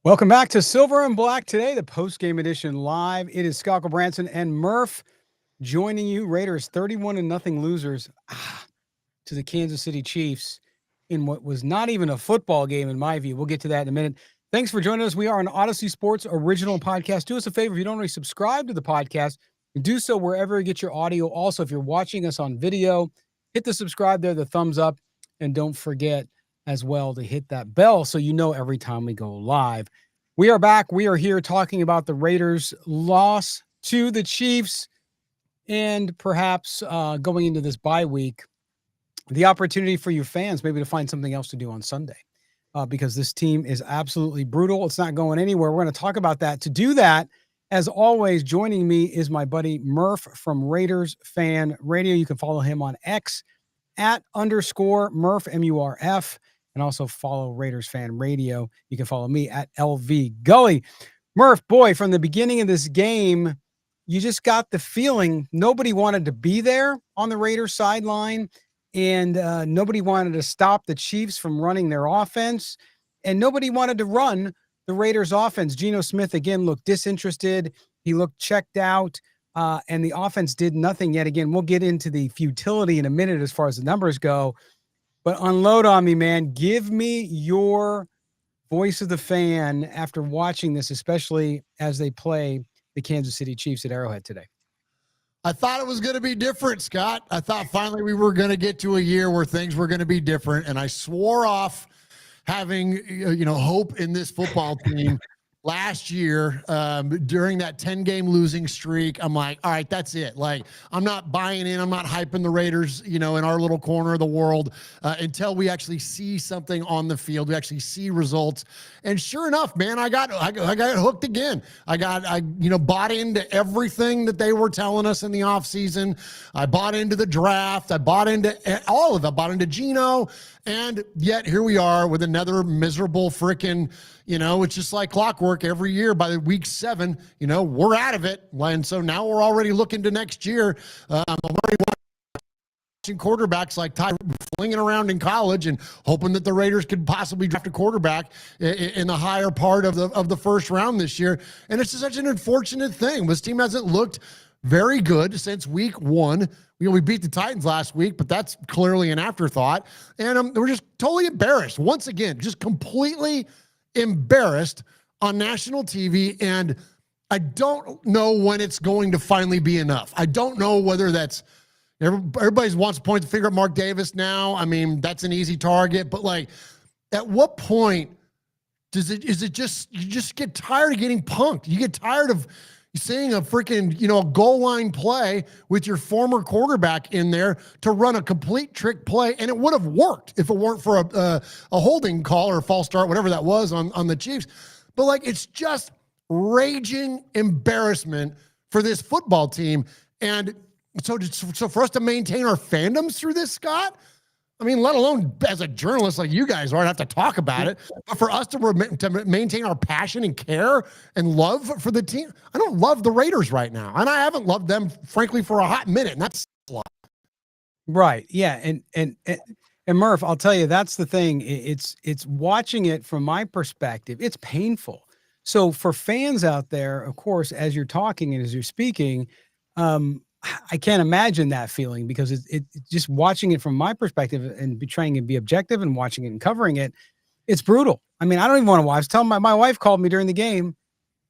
Welcome back to Silver and Black today, the post-game edition live. It is Scott Branson and Murf joining you. Raiders 31-0 losers to the Kansas City Chiefs in what was not even a football game in my view. We'll get to that in a minute. Thanks for joining us. We are an Odyssey Sports original podcast. Do us a favor, if you don't already subscribe to the podcast, do so wherever you get your audio. Also, if you're watching us on video, hit the subscribe there, the thumbs up, and don't forget as well to hit that bell so you know every time we go live. We are back. We are here talking about the Raiders' loss to the Chiefs and perhaps going into this bye week, the opportunity for you fans maybe to find something else to do on Sunday because this team is absolutely brutal. It's not going anywhere. We're going to talk about that. To do that, as always, joining me is my buddy Murf from Raiders Fan Radio. You can follow him on X @_Murf, M-U-R-F. And also follow Raiders Fan Radio. You can follow me at LV Gully. Murf, boy, from the beginning of this game, you just got the feeling nobody wanted to be there on the Raiders sideline, and nobody wanted to stop the Chiefs from running their offense, and nobody wanted to run the Raiders offense. Geno Smith, again, looked disinterested. He looked checked out, and the offense did nothing yet. Again, we'll get into the futility in a minute as far as the numbers go. But unload on me, man. Give me your voice of the fan after watching this, especially as they play the Kansas City Chiefs at Arrowhead today. I thought it was going to be different, Scott. I thought finally we were going to get to a year where things were going to be different, and I swore off having hope in this football team. Last year, during that 10-game losing streak, I'm like, all right, that's it. Like, I'm not buying in. I'm not hyping the Raiders, in our little corner of the world until we actually see something on the field. We actually see results. And sure enough, man, I got hooked again. I bought into everything that they were telling us in the offseason. I bought into the draft. I bought into all of it. I bought into Geno. And yet here we are with another miserable freaking, it's just like clockwork every year. By week 7, we're out of it. And so now we're already looking to next year. I'm already watching quarterbacks like Ty flinging around in college and hoping that the Raiders could possibly draft a quarterback in the higher part of the first round this year. And it's just such an unfortunate thing. This team hasn't looked very good since week 1. We beat the Titans last week, but that's clearly an afterthought. And we're just totally embarrassed. Once again, just completely embarrassed on national TV. And I don't know when it's going to finally be enough. I don't know whether that's everybody wants to point the finger at Mark Davis now. I mean, that's an easy target. But like, at what point is it just you just get tired of getting punked? You get tired of seeing a freaking, a goal line play with your former quarterback in there to run a complete trick play, and it would have worked if it weren't for a holding call or a false start, whatever that was on the Chiefs. But like, it's just raging embarrassment for this football team. And so for us to maintain our fandoms through this, Scott, I mean, let alone as a journalist like you guys are, I have to talk about it. But for us to maintain our passion and care and love for the team, I don't love the Raiders right now. And I haven't loved them, frankly, for a hot minute. And that's a lot. Right. Yeah. And Murf, I'll tell you, that's the thing. It's watching it from my perspective. It's painful. So for fans out there, of course, as you're talking and as you're speaking, I can't imagine that feeling because it's just watching it from my perspective and trying to be objective and watching it and covering it. It's brutal. I mean, I don't even want to watch. Tell my wife called me during the game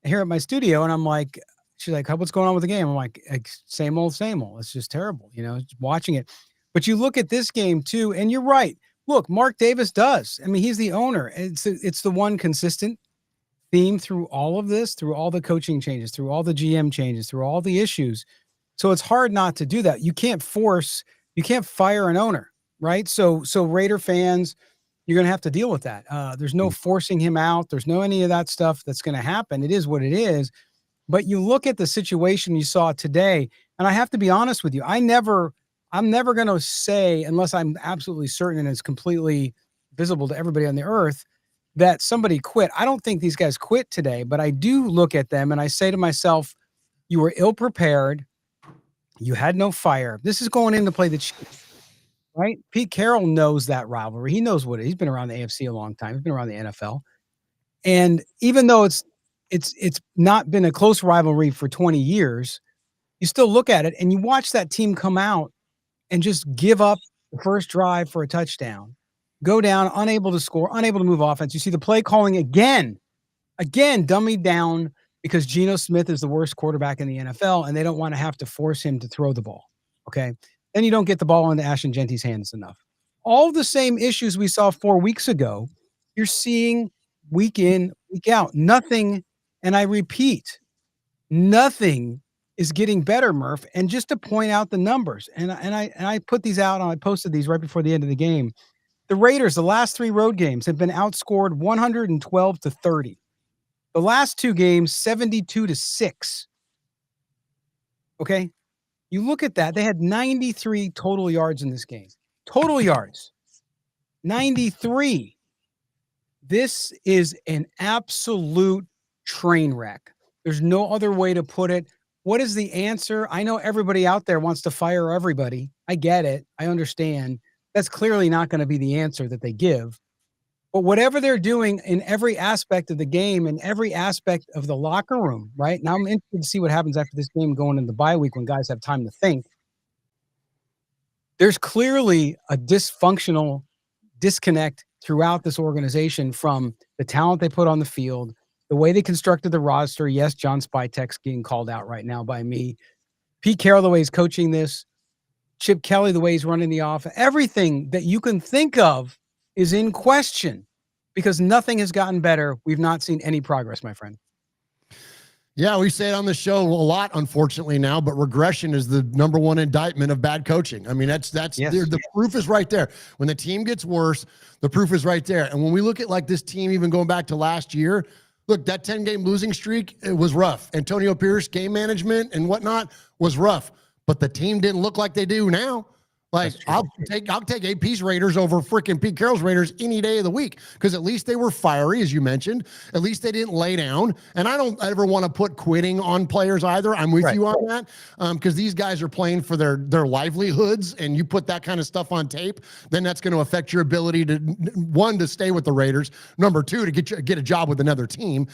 here at my studio, and I'm like, she's like, what's going on with the game? I'm like, same old, same old. It's just terrible, just watching it. But you look at this game too, and you're right. Look, Mark Davis does. I mean, he's the owner. It's the one consistent theme through all of this, through all the coaching changes, through all the GM changes, through all the issues. So it's hard not to do that. You can't fire an owner, right? So Raider fans, you're going to have to deal with that. There's no forcing him out. There's no any of that stuff that's going to happen. It is what it is. But you look at the situation you saw today, and I have to be honest with you. I'm never going to say, unless I'm absolutely certain and it's completely visible to everybody on the earth, that somebody quit. I don't think these guys quit today, but I do look at them and I say to myself, you were ill-prepared. You had no fire. This is going in to play the Chiefs, right? Pete Carroll knows that rivalry. He knows what it is. He's been around the AFC a long time. He's been around the NFL. And even though it's not been a close rivalry for 20 years, you still look at it and you watch that team come out and just give up the first drive for a touchdown, go down, unable to score, unable to move offense. You see the play calling again, dummied down because Geno Smith is the worst quarterback in the NFL, and they don't want to have to force him to throw the ball. Okay. Then you don't get the ball into Ashton Genty's hands enough. All the same issues we saw 4 weeks ago, you're seeing week in, week out. Nothing, and I repeat, nothing is getting better, Murph. And just to point out the numbers, and I put these out, and I posted these right before the end of the game. The Raiders, the last 3 road games, have been outscored 112-30. The last 2 games, 72-6. Okay. You look at that. They had 93 total yards in this game. Total yards. 93. This is an absolute train wreck. There's no other way to put it. What is the answer? I know everybody out there wants to fire everybody. I get it. I understand. That's clearly not going to be the answer that they give. But whatever they're doing in every aspect of the game and every aspect of the locker room, right? Now I'm interested to see what happens after this game going into the bye week when guys have time to think. There's clearly a dysfunctional disconnect throughout this organization from the talent they put on the field, the way they constructed the roster. Yes, John Spytek's getting called out right now by me. Pete Carroll, the way he's coaching this. Chip Kelly, the way he's running the offense. Everything that you can think of is in question because nothing has gotten better. We've not seen any progress, my friend. Yeah, we say it on the show a lot, unfortunately now, but regression is the number one indictment of bad coaching. I mean, that's Yes. the proof is right there. When the team gets worse, the proof is right there. And when we look at like this team, even going back to last year, look, that 10-game losing streak, it was rough. Antonio Pierce, game management and whatnot was rough, but the team didn't look like they do now. Like I'll take AP's Raiders over freaking Pete Carroll's Raiders any day of the week because at least they were fiery, as you mentioned. At least they didn't lay down. And I don't ever want to put quitting on players either. I'm with you on that because these guys are playing for their livelihoods, and you put that kind of stuff on tape, then that's going to affect your ability to to stay with the Raiders. Number 2, to get a job with another team.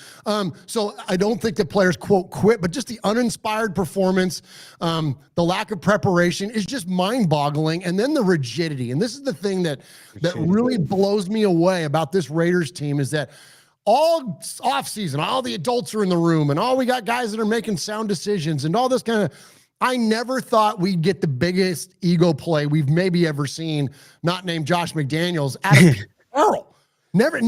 So I don't think that players quote quit, but just the uninspired performance, the lack of preparation is just mind-boggling. And then the rigidity. And this is the thing that really blows me away about this Raiders team is that all offseason, all the adults are in the room and we got guys that are making sound decisions and all this kind of. I never thought we'd get the biggest ego play we've maybe ever seen, not named Josh McDaniels, out of Carroll. Never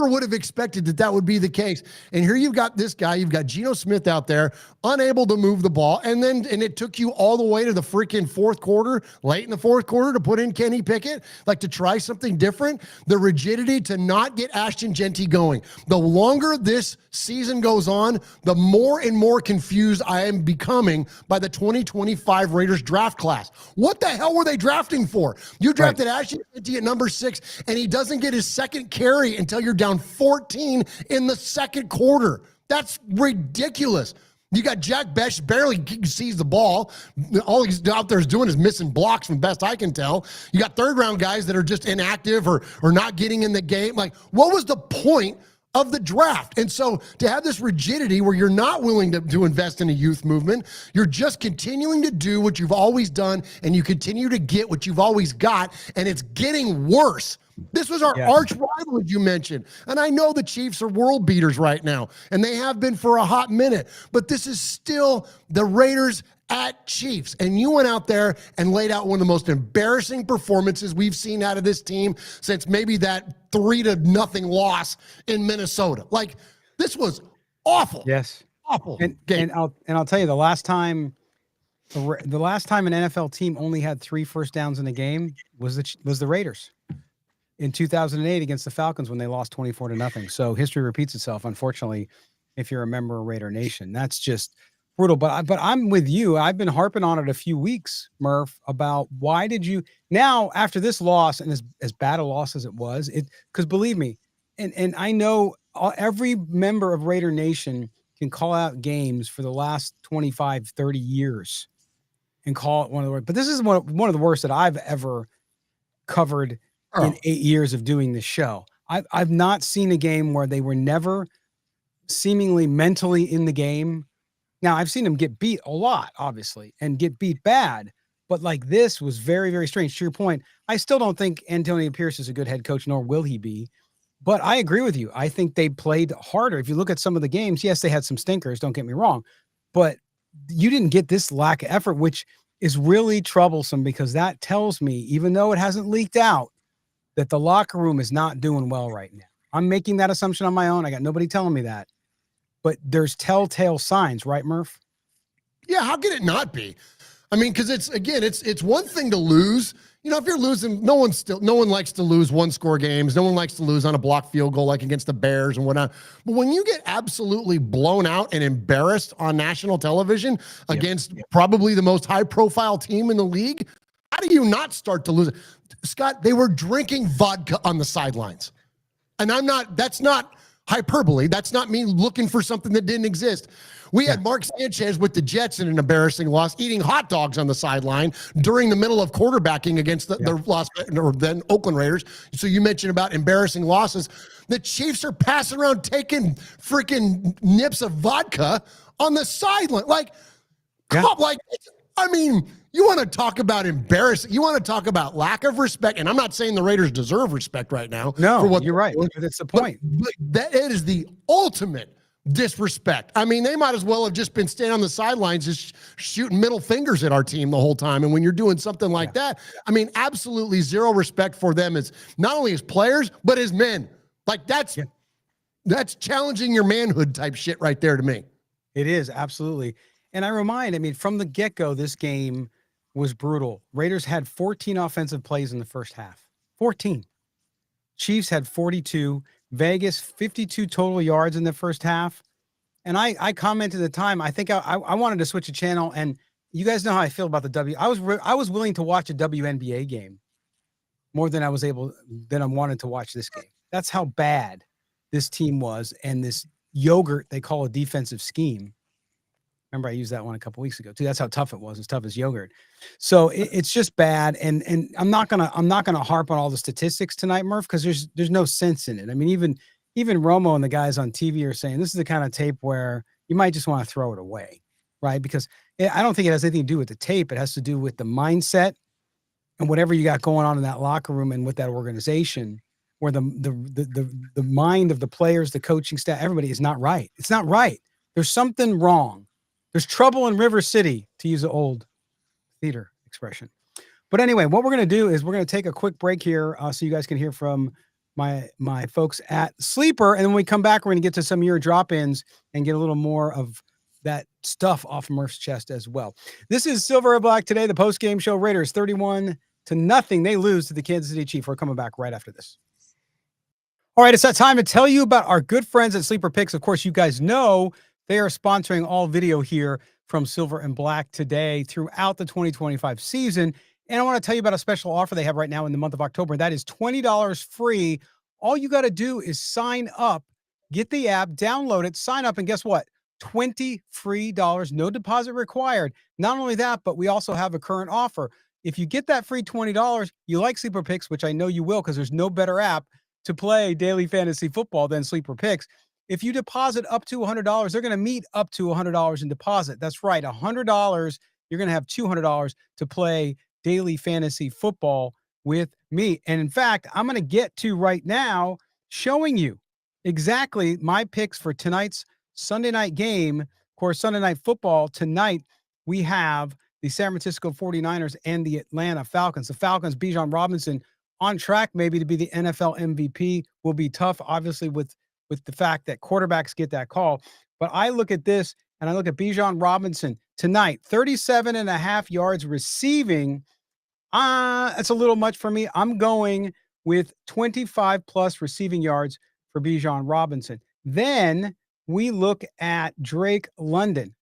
would have expected that would be the case. And here you've got this guy, you've got Geno Smith out there, unable to move the ball. And it took you all the way to the freaking fourth quarter, late in the fourth quarter to put in Kenny Pickett, like to try something different. The rigidity to not get Ashton Genty going. The longer this season goes on, the more and more confused I am becoming by the 2025 Raiders draft class. What the hell were they drafting for? You drafted Ashton Genty at number 6, and he doesn't get his second carry until you're down 14 in the second quarter. That's ridiculous. You got Jack Besh barely sees the ball. All he's out there is doing is missing blocks from best I can tell. You got third-round guys that are just inactive or not getting in the game. Like, what was the point of the draft? And so to have this rigidity where you're not willing to invest in a youth movement, you're just continuing to do what you've always done, and you continue to get what you've always got, and it's getting worse. This was our arch rival, as you mentioned. And I know the Chiefs are world beaters right now, and they have been for a hot minute, but this is still the Raiders at Chiefs. And you went out there and laid out one of the most embarrassing performances we've seen out of this team since maybe that 3-0 loss in Minnesota. Like, this was awful. Yes. Awful. And I'll tell you, the last time an NFL team only had 3 first downs in a game was the Raiders in 2008 against the Falcons when they lost 24-0. So history repeats itself, unfortunately, if you're a member of Raider Nation. That's just brutal. But I'm with you. I've been harping on it a few weeks, Murph, about why did you now after this loss, and as bad a loss as it was, because believe me, and I know every member of Raider Nation can call out games for the last 25, 30 years and call it one of the worst. But this is one of the worst that I've ever covered in 8 years of doing this show. I've not seen a game where they were never seemingly mentally in the game. Now, I've seen him get beat a lot, obviously, and get beat bad. But like this was very, very strange. To your point, I still don't think Antonio Pierce is a good head coach, nor will he be. But I agree with you. I think they played harder. If you look at some of the games, yes, they had some stinkers, don't get me wrong. But you didn't get this lack of effort, which is really troublesome because that tells me, even though it hasn't leaked out, that the locker room is not doing well right now. I'm making that assumption on my own. I got nobody telling me that. But there's telltale signs, right, Murph? Yeah, how can it not be? I mean, because it's one thing to lose. You know, if you're losing, no one likes to lose one-score games. No one likes to lose on a blocked field goal like against the Bears and whatnot. But when you get absolutely blown out and embarrassed on national television against probably the most high-profile team in the league, how do you not start to lose it? Scott, they were drinking vodka on the sidelines. And that's not hyperbole. That's not me looking for something that didn't exist. We had Mark Sanchez with the Jets in an embarrassing loss, eating hot dogs on the sideline during the middle of quarterbacking against the then Oakland Raiders. So you mentioned about embarrassing losses. The Chiefs are passing around taking freaking nips of vodka on the sideline. I mean, you want to talk about embarrassing. You want to talk about lack of respect. And I'm not saying the Raiders deserve respect right now. No, you're right. That's the point. But that it is the ultimate disrespect. I mean, they might as well have just been standing on the sidelines just shooting middle fingers at our team the whole time. And when you're doing something like that, I mean, absolutely zero respect for them as not only as players, but as men. Like that's challenging your manhood type shit right there to me. It is, absolutely. And I mean, from the get-go, this game was brutal. Raiders had 14 offensive plays in the first half. 14. Chiefs had 42. Vegas, 52 total yards in the first half. And I commented at the time, I think I wanted to switch a channel, and you guys know how I feel about the W. I was willing to watch a WNBA game more than I wanted to watch this game. That's how bad this team was, and this yogurt they call a defensive scheme. Remember, I used that one a couple weeks ago too. That's how tough it was. It's tough as yogurt. So it's just bad. And I'm not gonna harp on all the statistics tonight, Murph, because there's no sense in it. I mean, even Romo and the guys on TV are saying this is the kind of tape where you might just want to throw it away, right? Because I don't think it has anything to do with the tape. It has to do with the mindset and whatever you got going on in that locker room and with that organization, where the mind of the players, the coaching staff, everybody is not right. It's not right. There's something wrong. There's trouble in River City, to use an old theater expression. But anyway, what we're going to do is we're going to take a quick break here so you guys can hear from my folks at Sleeper. And when we come back, we're going to get to some of your drop-ins and get a little more of that stuff off Murph's chest as well. This is Silver or Black today, the post-game show. Raiders 31-0. They lose to the Kansas City Chiefs. We're coming back right after this. All right, it's that time to tell you about our good friends at Sleeper Picks. Of course, you guys know they are sponsoring all video here from Silver and Black today throughout the 2025 season. And I want to tell you about a special offer they have right now in the month of October. That is $20 free. All you got to do is sign up, get the app, download it, sign up, and guess what? $20 free, no deposit required. Not only that, but we also have a current offer. If you get that free $20, you like Sleeper Picks, which I know you will because there's no better app to play daily fantasy football than Sleeper Picks. If you deposit up to $100, they're going to meet up to $100 in deposit. That's right, $100. You're going to have $200 to play daily fantasy football with me. And in fact, I'm going to get to right now showing you exactly my picks for tonight's Sunday night game. Of course, Sunday night football tonight, we have the San Francisco 49ers and the Atlanta Falcons. The Falcons, Bijan Robinson, on track maybe to be the NFL MVP. Will be tough, obviously, with the fact that quarterbacks get that call. But I look at this and I look at Bijan Robinson tonight, 37.5 yards receiving. That's a little much for me. I'm going with 25 plus receiving yards for Bijan Robinson. Then we look at Drake London.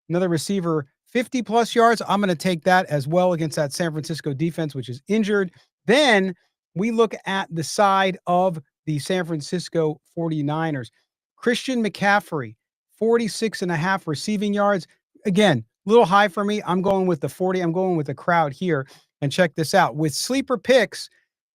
Another receiver, 50 plus yards. I'm going to take that as well against that San Francisco defense, which is injured. Then we look at the side of the San Francisco 49ers. Christian McCaffrey, 46.5 receiving yards. Again, a little high for me. I'm going with the 40. I'm going with the crowd here. And check this out. With Sleeper Picks,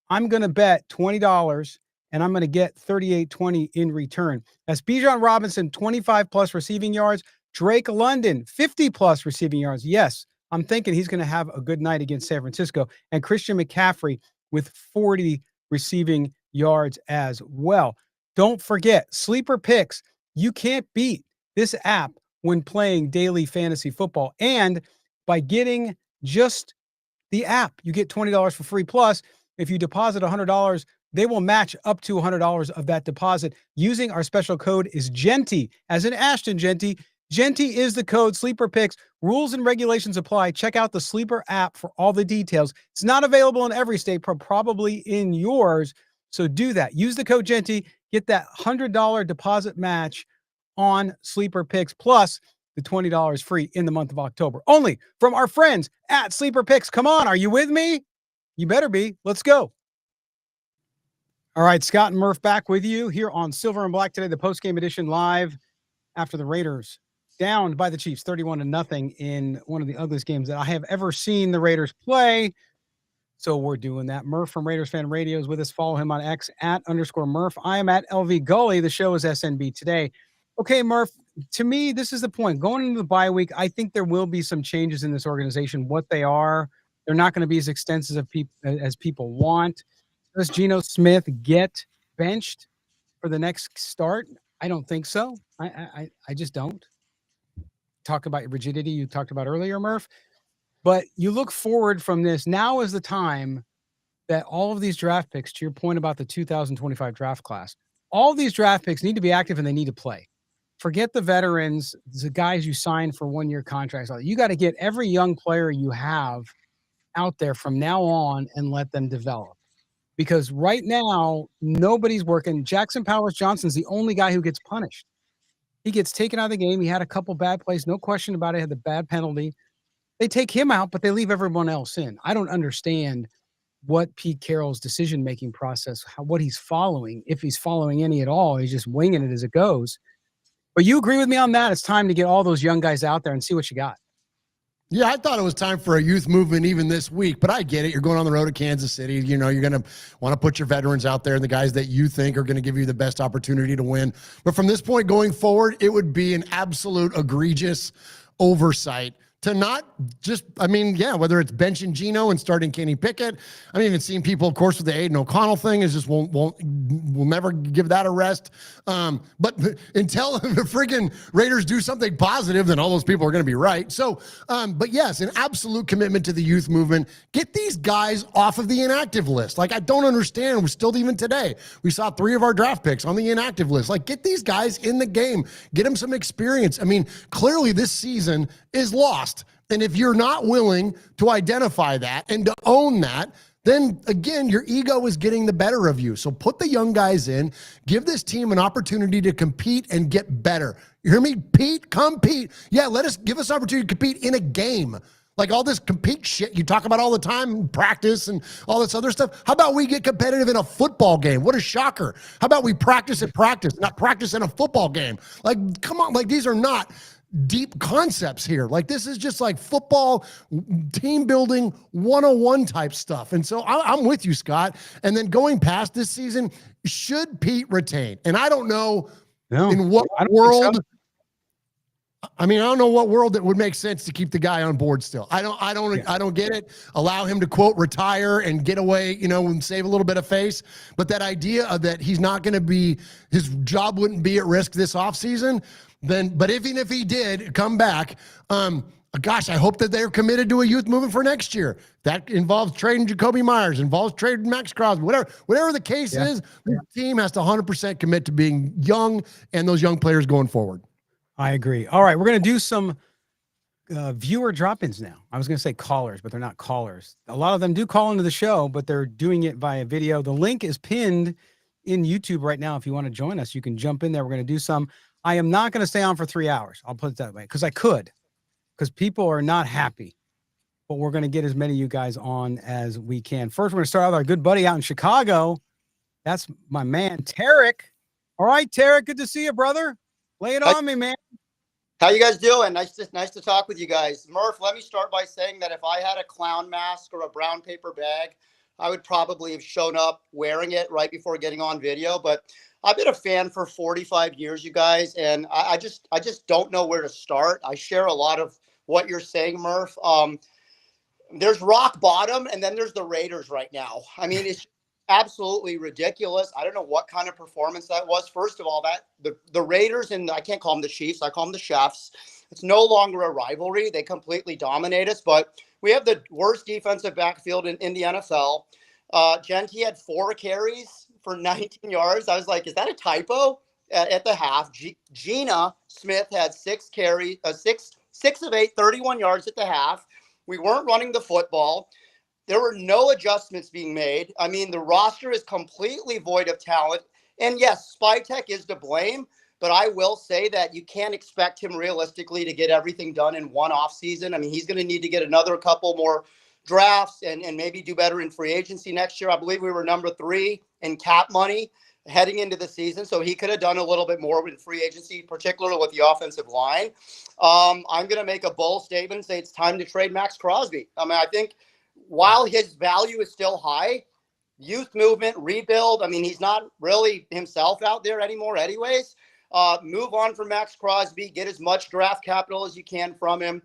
I'm going to bet $20 and I'm going to get 38.20 in return. That's Bijan Robinson, 25 plus receiving yards. Drake London, 50 plus receiving yards. Yes, I'm thinking he's going to have a good night against San Francisco. And Christian McCaffrey with 40 receiving yards as well. Don't forget, Sleeper Picks. You can't beat this app when playing daily fantasy football. And by getting just the app, you get $20 for free. Plus, if you deposit $100, they will match up to $100 of that deposit. Using our special code is GENTY, as in Ashton Genty. GENTY is the code. Sleeper Picks. Rules and regulations apply. Check out the Sleeper app for all the details. It's not available in every state, but probably in yours. So do that. Use the code GENTY. Get that $100 deposit match on Sleeper Picks, plus the $20 free in the month of October. Only from our friends at Sleeper Picks. Come on, are you with me? You better be. Let's go. All right, Scott and Murf back with you here on Silver and Black today, the post-game edition live after the Raiders downed by the Chiefs 31-0 in one of the ugliest games that I have ever seen the Raiders play. So we're doing that. Murf from Raiders Fan Radio is with us. Follow him on X @_Murf. I am at LV Gully. The show is SNB today. Okay, Murf, to me, this is the point. Going into the bye week, I think there will be some changes in this organization. What they are, they're not going to be as extensive as people want. Does Geno Smith get benched for the next start? I don't think so. I just don't. Talk about rigidity you talked about earlier, Murf. But you look forward from this. Now is the time that all of these draft picks, to your point about the 2025 draft class, all these draft picks need to be active and they need to play. Forget the veterans, the guys you sign for one-year contracts. You got to get every young player you have out there from now on and let them develop. Because right now, nobody's working. Jackson Powers Johnson's the only guy who gets punished. He gets taken out of the game. He had a couple bad plays, no question about it, had the bad penalty. They take him out, but they leave everyone else in. I don't understand what Pete Carroll's decision-making process, what he's following, if he's following any at all. He's just winging it as it goes. But you agree with me on that? It's time to get all those young guys out there and see what you got. Yeah, I thought it was time for a youth movement even this week, but I get it. You're going on the road to Kansas City. You know, you're going to want to put your veterans out there and the guys that you think are going to give you the best opportunity to win. But from this point going forward, it would be an absolute egregious oversight to not just, whether it's benching Geno and starting Kenny Pickett. I'm even seeing people, of course, with the Aiden O'Connell thing is just will never give that a rest. But until the friggin' Raiders do something positive, then all those people are going to be right. So, but yes, an absolute commitment to the youth movement. Get these guys off of the inactive list. Like, I don't understand. We're still, even today, we saw 3 of our draft picks on the inactive list. Like, get these guys in the game. Get them some experience. I mean, clearly this season is lost. And if you're not willing to identify that and to own that, then again, your ego is getting the better of you. So put the young guys in, give this team an opportunity to compete and get better. You hear me? Pete, compete. Yeah, give us opportunity to compete in a game. Like all this compete shit you talk about all the time, practice and all this other stuff. How about we get competitive in a football game? What a shocker. How about we practice at practice, not practice in a football game? Like, come on, like these are not deep concepts here. Like this is just like football team building 101 type stuff. And so I'm with you, Scott. And then going past this season, should Pete retain? And I don't know in what world. I mean, I don't know what world that would make sense to keep the guy on board still. I don't get it. Allow him to quote retire and get away, and save a little bit of face. But that idea of that he's not going to be, his job wouldn't be at risk this offseason. But even if he did come back, gosh, I hope that they're committed to a youth movement for next year. That involves trading Jacoby Myers, involves trading Max Crosby, whatever the case is, the team has to 100% commit to being young and those young players going forward. I agree. All right, we're going to do some viewer drop-ins now. I was going to say callers, but they're not callers. A lot of them do call into the show, but they're doing it via video. The link is pinned in YouTube right now. If you want to join us, you can jump in there. We're going to do some. I am not going to stay on for 3 hours. I'll put it that way because I could, because people are not happy. But we're going to get as many of you guys on as we can. First, we're going to start with our good buddy out in Chicago. That's my man, Tarek. All right, Tarek, good to see you, brother. Lay it on me, man. How you guys doing? Nice to talk with you guys. Murf, let me start by saying that if I had a clown mask or a brown paper bag, I would probably have shown up wearing it right before getting on video. But I've been a fan for 45 years, you guys, and I just don't know where to start. I share a lot of what you're saying, Murph. There's rock bottom, and then there's the Raiders right now. I mean, it's absolutely ridiculous. I don't know what kind of performance that was. First of all, that the Raiders, and I can't call them the Chiefs, I call them the Chefs. It's no longer a rivalry. They completely dominate us, but we have the worst defensive backfield in the NFL. Genti had 4 carries for 19 yards. I was like, is that a typo? At the half, Gina Smith had 6 carries, 6 of 8, 31 yards at the half. We weren't running the football. There were no adjustments being made. I mean, the roster is completely void of talent. And yes, Spytek is to blame, but I will say that you can't expect him realistically to get everything done in one offseason. I mean, he's going to need to get another couple more drafts and maybe do better in free agency next year. I believe we were number 3 in cap money heading into the season, so he could have done a little bit more in free agency, particularly with the offensive line. I'm going to make a bold statement and say it's time to trade Max Crosby. I mean, I think while his value is still high, youth movement, rebuild, I mean, he's not really himself out there anymore anyways. Move on from Max Crosby, get as much draft capital as you can from him.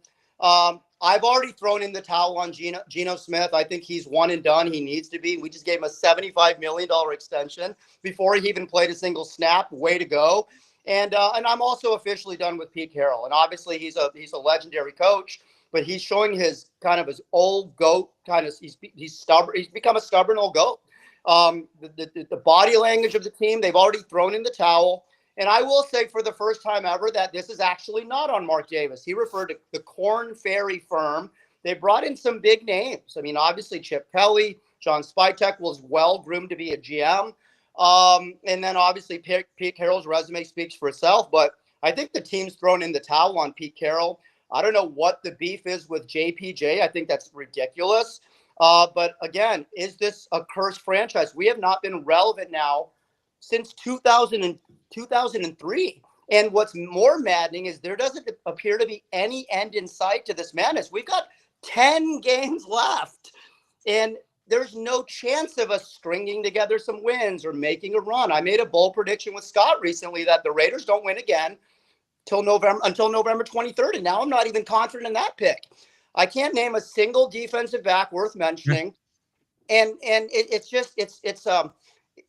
I've already thrown in the towel on Geno Smith. I think he's one and done. He needs to be. We just gave him a $75 million extension before he even played a single snap. Way to go. And I'm also officially done with Pete Carroll. And obviously he's a legendary coach, but he's showing his kind of his old goat kind of, he's stubborn. He's become a stubborn old goat. The body language of the team, they've already thrown in the towel. And I will say for the first time ever that this is actually not on Mark Davis. He referred to the Korn Ferry firm. They brought in some big names. I mean, obviously Chip Kelly, John Spytek was well groomed to be a GM. And then obviously Pete Carroll's resume speaks for itself. But I think the team's thrown in the towel on Pete Carroll. I don't know what the beef is with JPJ. I think that's ridiculous. But again, is this a cursed franchise? We have not been relevant now since 2003. And what's more maddening is there doesn't appear to be any end in sight to this madness. We've got 10 games left, and there's no chance of us stringing together some wins or making a run. I made a bold prediction with Scott recently that the Raiders don't win again until November 23rd, and now I'm not even confident in that pick. I can't name a single defensive back worth mentioning, and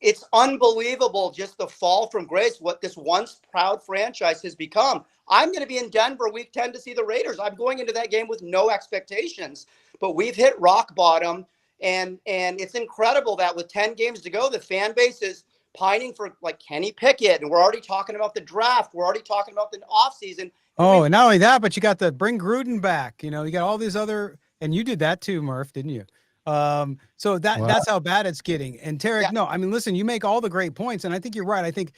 it's unbelievable just the fall from grace, what this once proud franchise has become. I'm going to be in Denver week 10 to see the Raiders. I'm going into that game with no expectations, but we've hit rock bottom, and it's incredible that with 10 games to go, the fan base is pining for like Kenny Pickett, and we're already talking about the draft. We're already talking about the offseason. Oh, and not only that, but you got the bring Gruden back. You know, you got all these other, and you did that too, Murph, didn't you? So that's how bad it's getting. And Tarek, no, I mean, listen, you make all the great points, and I think you're right. I think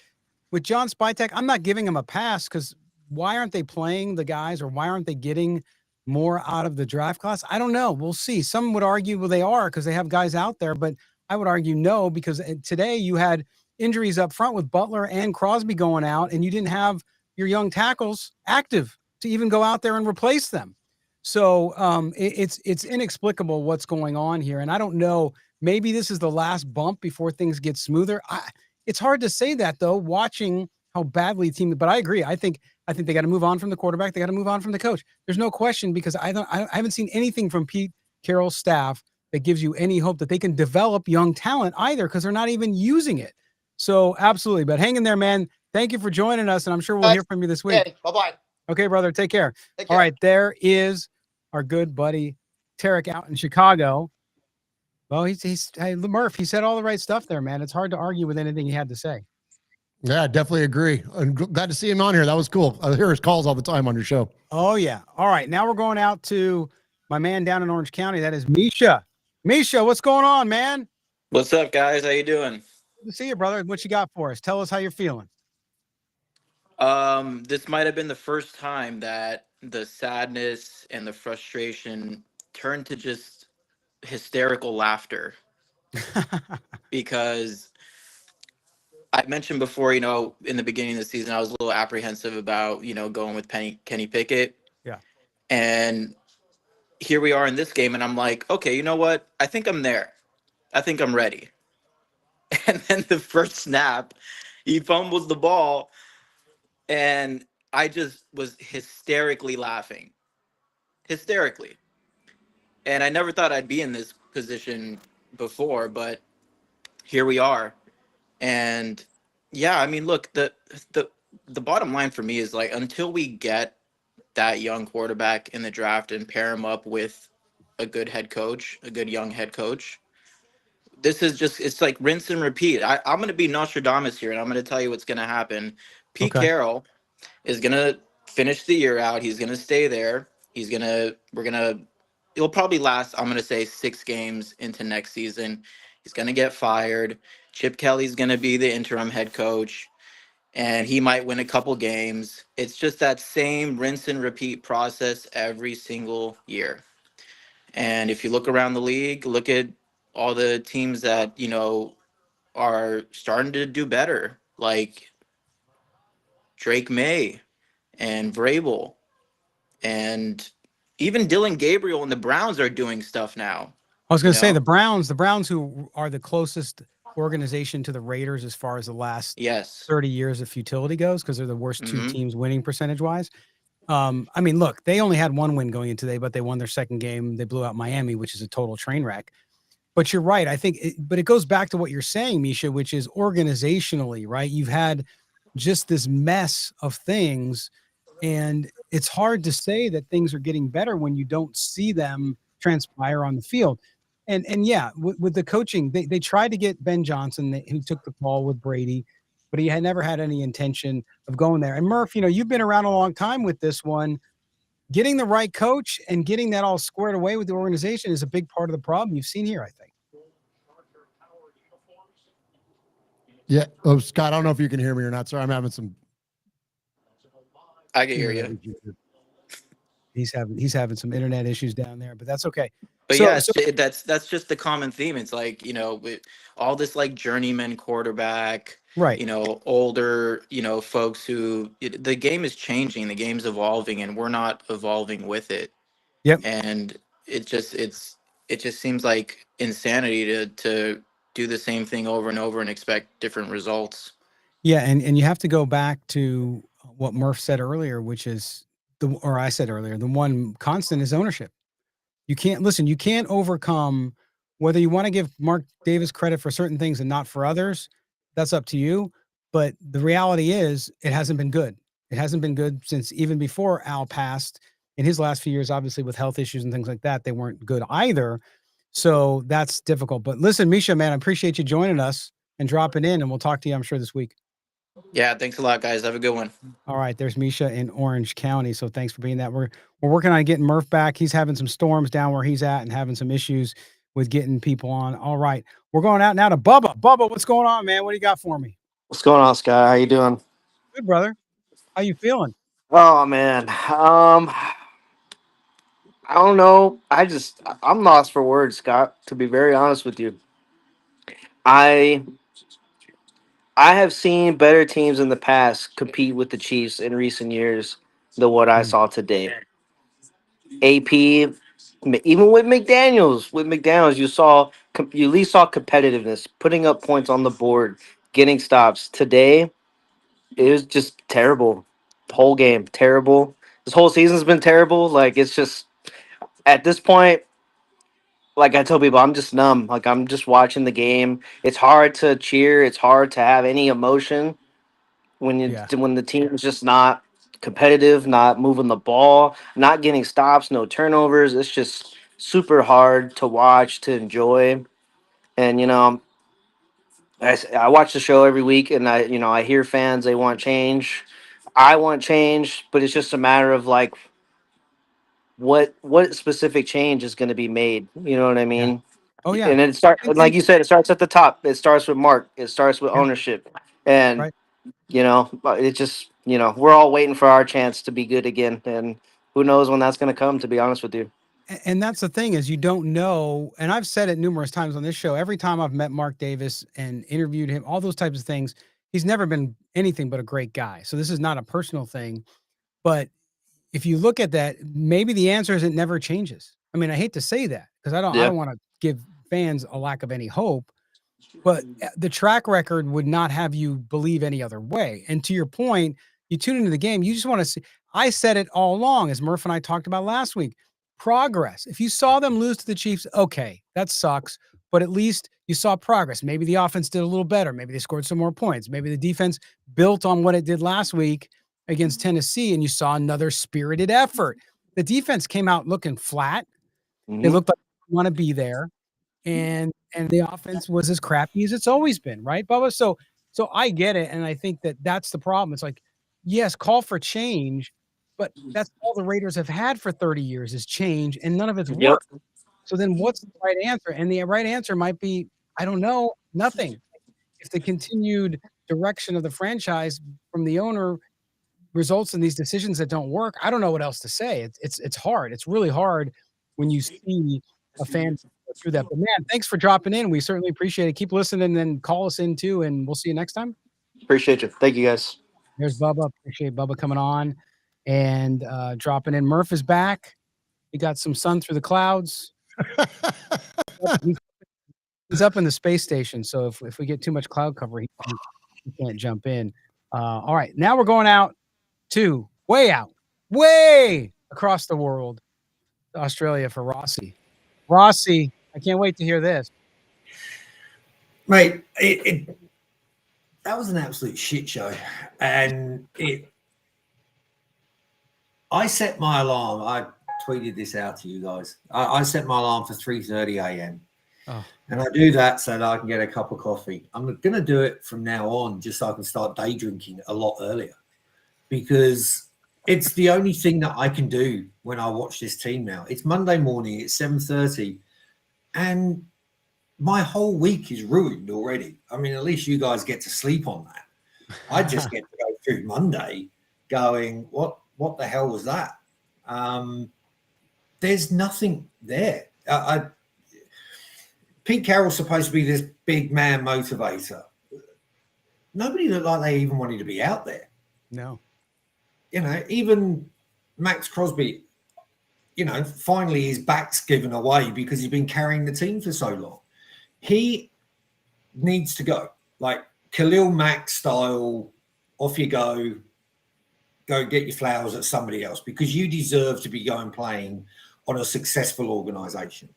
with John Spytek, I'm not giving him a pass because why aren't they playing the guys, or why aren't they getting more out of the draft class? I don't know. We'll see. Some would argue, well, they are because they have guys out there, but I would argue no, because today you had injuries up front with Butler and Crosby going out, and you didn't have your young tackles active to even go out there and replace them. So it's inexplicable what's going on here. And I don't know, maybe this is the last bump before things get smoother. It's hard to say that though, watching how badly the team, but I agree. I think they got to move on from the quarterback. They got to move on from the coach. There's no question, because I haven't seen anything from Pete Carroll's staff that gives you any hope that they can develop young talent either, because they're not even using it. So absolutely. But hang in there, man. Thank you for joining us. And I'm sure we'll hear from you this week. Okay, bye-bye. Okay, brother. Take care. Take care. All right. There is our good buddy Tarek out in Chicago. Well, hey, Murph, he said all the right stuff there, man. It's hard to argue with anything he had to say. Yeah, I definitely agree. I'm glad to see him on here. That was cool. I hear his calls all the time on your show. Oh, yeah. All right. Now we're going out to my man down in Orange County. That is Misha. Misha, what's going on, man? What's up, guys? How you doing? Good to see you, brother. What you got for us? Tell us how you're feeling. This might have been the first time that the sadness and the frustration turned to just hysterical laughter. Because I mentioned before, in the beginning of the season, I was a little apprehensive about, going with Kenny Pickett. Yeah. And here we are in this game, and I'm like, okay, you know what? I think I'm there. I think I'm ready. And then the first snap, he fumbles the ball, and I just was hysterically laughing. Hysterically. And I never thought I'd be in this position before, but here we are. And yeah, I mean, look, the the bottom line for me is like until we get that young quarterback in the draft and pair him up with a good head coach, a good young head coach, this is just it's like rinse and repeat. I'm gonna be Nostradamus here and I'm gonna tell you what's gonna happen. Pete Okay. Carroll is gonna finish the year out. He's gonna stay there. We're gonna It'll probably last, I'm gonna say 6 games into next season. He's gonna get fired. Chip Kelly's gonna be the interim head coach, and he might win a couple games. It's just that same rinse and repeat process every single year. And if you look around the league, look at all the teams that, are starting to do better, like Drake May and Vrabel, and even Dylan Gabriel and the Browns are doing stuff now. I was You going to say know? the Browns, who are the closest organization to the Raiders as far as the last Yes. 30 years of futility goes, because they're the worst two Mm-hmm. teams winning percentage wise. I mean, look, they only had one win going into today, but they won their second game. They blew out Miami, which is a total train wreck. But you're right. I think, but it goes back to what you're saying, Misha, which is organizationally, right? You've had just this mess of things, and it's hard to say that things are getting better when you don't see them transpire on the field. And yeah, with the coaching, they tried to get Ben Johnson, who took the call with Brady, but he had never had any intention of going there. And Murph, you've been around a long time with this one. Getting the right coach and getting that all squared away with the organization is a big part of the problem you've seen here, I think. Yeah. Oh, Scott, I don't know if you can hear me or not. Sorry, I'm having some. I can hear you. He's having some internet issues down there, but that's okay. But So, yeah, so that's just the common theme. It's like, with all this like journeyman quarterback, right. older, folks the game is changing, the game's evolving, and we're not evolving with it. Yep. And it just seems like insanity to do the same thing over and over and expect different results. Yeah, and you have to go back to what Murph said earlier, which is or I said earlier, the one constant is ownership. You can't overcome whether you want to give Mark Davis credit for certain things and not for others. That's up to you. But the reality is it hasn't been good. It hasn't been good since even before Al passed. In his last few years, obviously with health issues and things like that, they weren't good either. So that's difficult. But listen, Misha, man, I appreciate you joining us and dropping in, and we'll talk to you, I'm sure, this week. Yeah, thanks a lot, guys. Have a good one. All right, there's Misha in Orange County. So thanks for being that. We're working on getting Murph back. He's having some storms down where he's at and having some issues with getting people on. All right, we're going out now to Bubba. Bubba, what's going on, man? What do you got for me? What's going on, Scott? How you doing? Good, brother. How you feeling? Oh man, I don't know. I'm lost for words, Scott. To be very honest with you, I I have seen better teams in the past compete with the Chiefs in recent years than what I Mm, saw today. AP, even with McDaniel's, you at least saw competitiveness, putting up points on the board, getting stops. Today, it was just terrible. Whole game terrible. This whole season's been terrible. Like it's just at this point, like I tell people, I'm just numb. Like I'm just watching the game. It's hard to cheer. It's hard to have any emotion yeah, when the team is just not competitive, not moving the ball, not getting stops, no turnovers. It's just super hard to watch, to enjoy. And I watch the show every week, and I hear fans, they want change. I want change, but it's just a matter of like what specific change is going to be made. You know what I yeah. mean? Oh yeah, And like and you said, it starts at the top. It starts with Mark. It starts with yeah, ownership, and right. it just we're all waiting for our chance to be good again, and who knows when that's going to come. To be honest with you. And that's the thing is you don't know. And I've said it numerous times on this show. Every time I've met Mark Davis and interviewed him, all those types of things, he's never been anything but a great guy. So this is not a personal thing, but if you look at that, maybe the answer is it never changes. I mean, I hate to say that because I Yeah. don't want to give fans a lack of any hope. But the track record would not have you believe any other way. And to your point, you tune into the game, you just want to see. I said it all along, as Murph and I talked about last week. Progress. If you saw them lose to the Chiefs, okay, that sucks. But at least you saw progress. Maybe the offense did a little better. Maybe they scored some more points. Maybe the defense built on what it did last week against Tennessee, and you saw another spirited effort. The defense came out looking flat. They looked like they want to be there. And the offense was as crappy as it's always been, right, Bubba? So I get it, and I think that that's the problem. It's like, yes, call for change, but that's all the Raiders have had for 30 years is change, and none of it's Yep. worked. So then what's the right answer? And the right answer might be, I don't know, nothing. If the continued direction of the franchise from the owner results in these decisions that don't work, I don't know what else to say. It's hard. It's really hard when you see a fan go through that. But man, thanks for dropping in. We certainly appreciate it. Keep listening and call us in too, and we'll see you next time. Appreciate you. Thank you, guys. There's Bubba. Appreciate Bubba coming on and dropping in. Murph is back. He got some sun through the clouds. He's up in the space station, so if we get too much cloud cover, he can't jump in. All right, now we're going out way across the world to Australia for Rossi. Rossi, I can't wait to hear this. Mate, that was an absolute shit show. And I set my alarm. I tweeted this out to you guys. I set my alarm for 3:30 a.m. Oh. And I do that so that I can get a cup of coffee. I'm going to do it from now on just so I can start day drinking a lot earlier, because it's the only thing that I can do when I watch this team now. It's Monday morning, it's 7:30, and my whole week is ruined already. I mean, at least you guys get to sleep on that. I just get to go through Monday going, what the hell was that? There's nothing there. Pete Carroll's supposed to be this big man motivator. Nobody looked like they even wanted to be out there. No. You know, even Max Crosby, you know, finally his back's given away because he's been carrying the team for so long. He needs to go. Like Khalil Mack style, off you go get your flowers at somebody else, because you deserve to be going playing on a successful organization,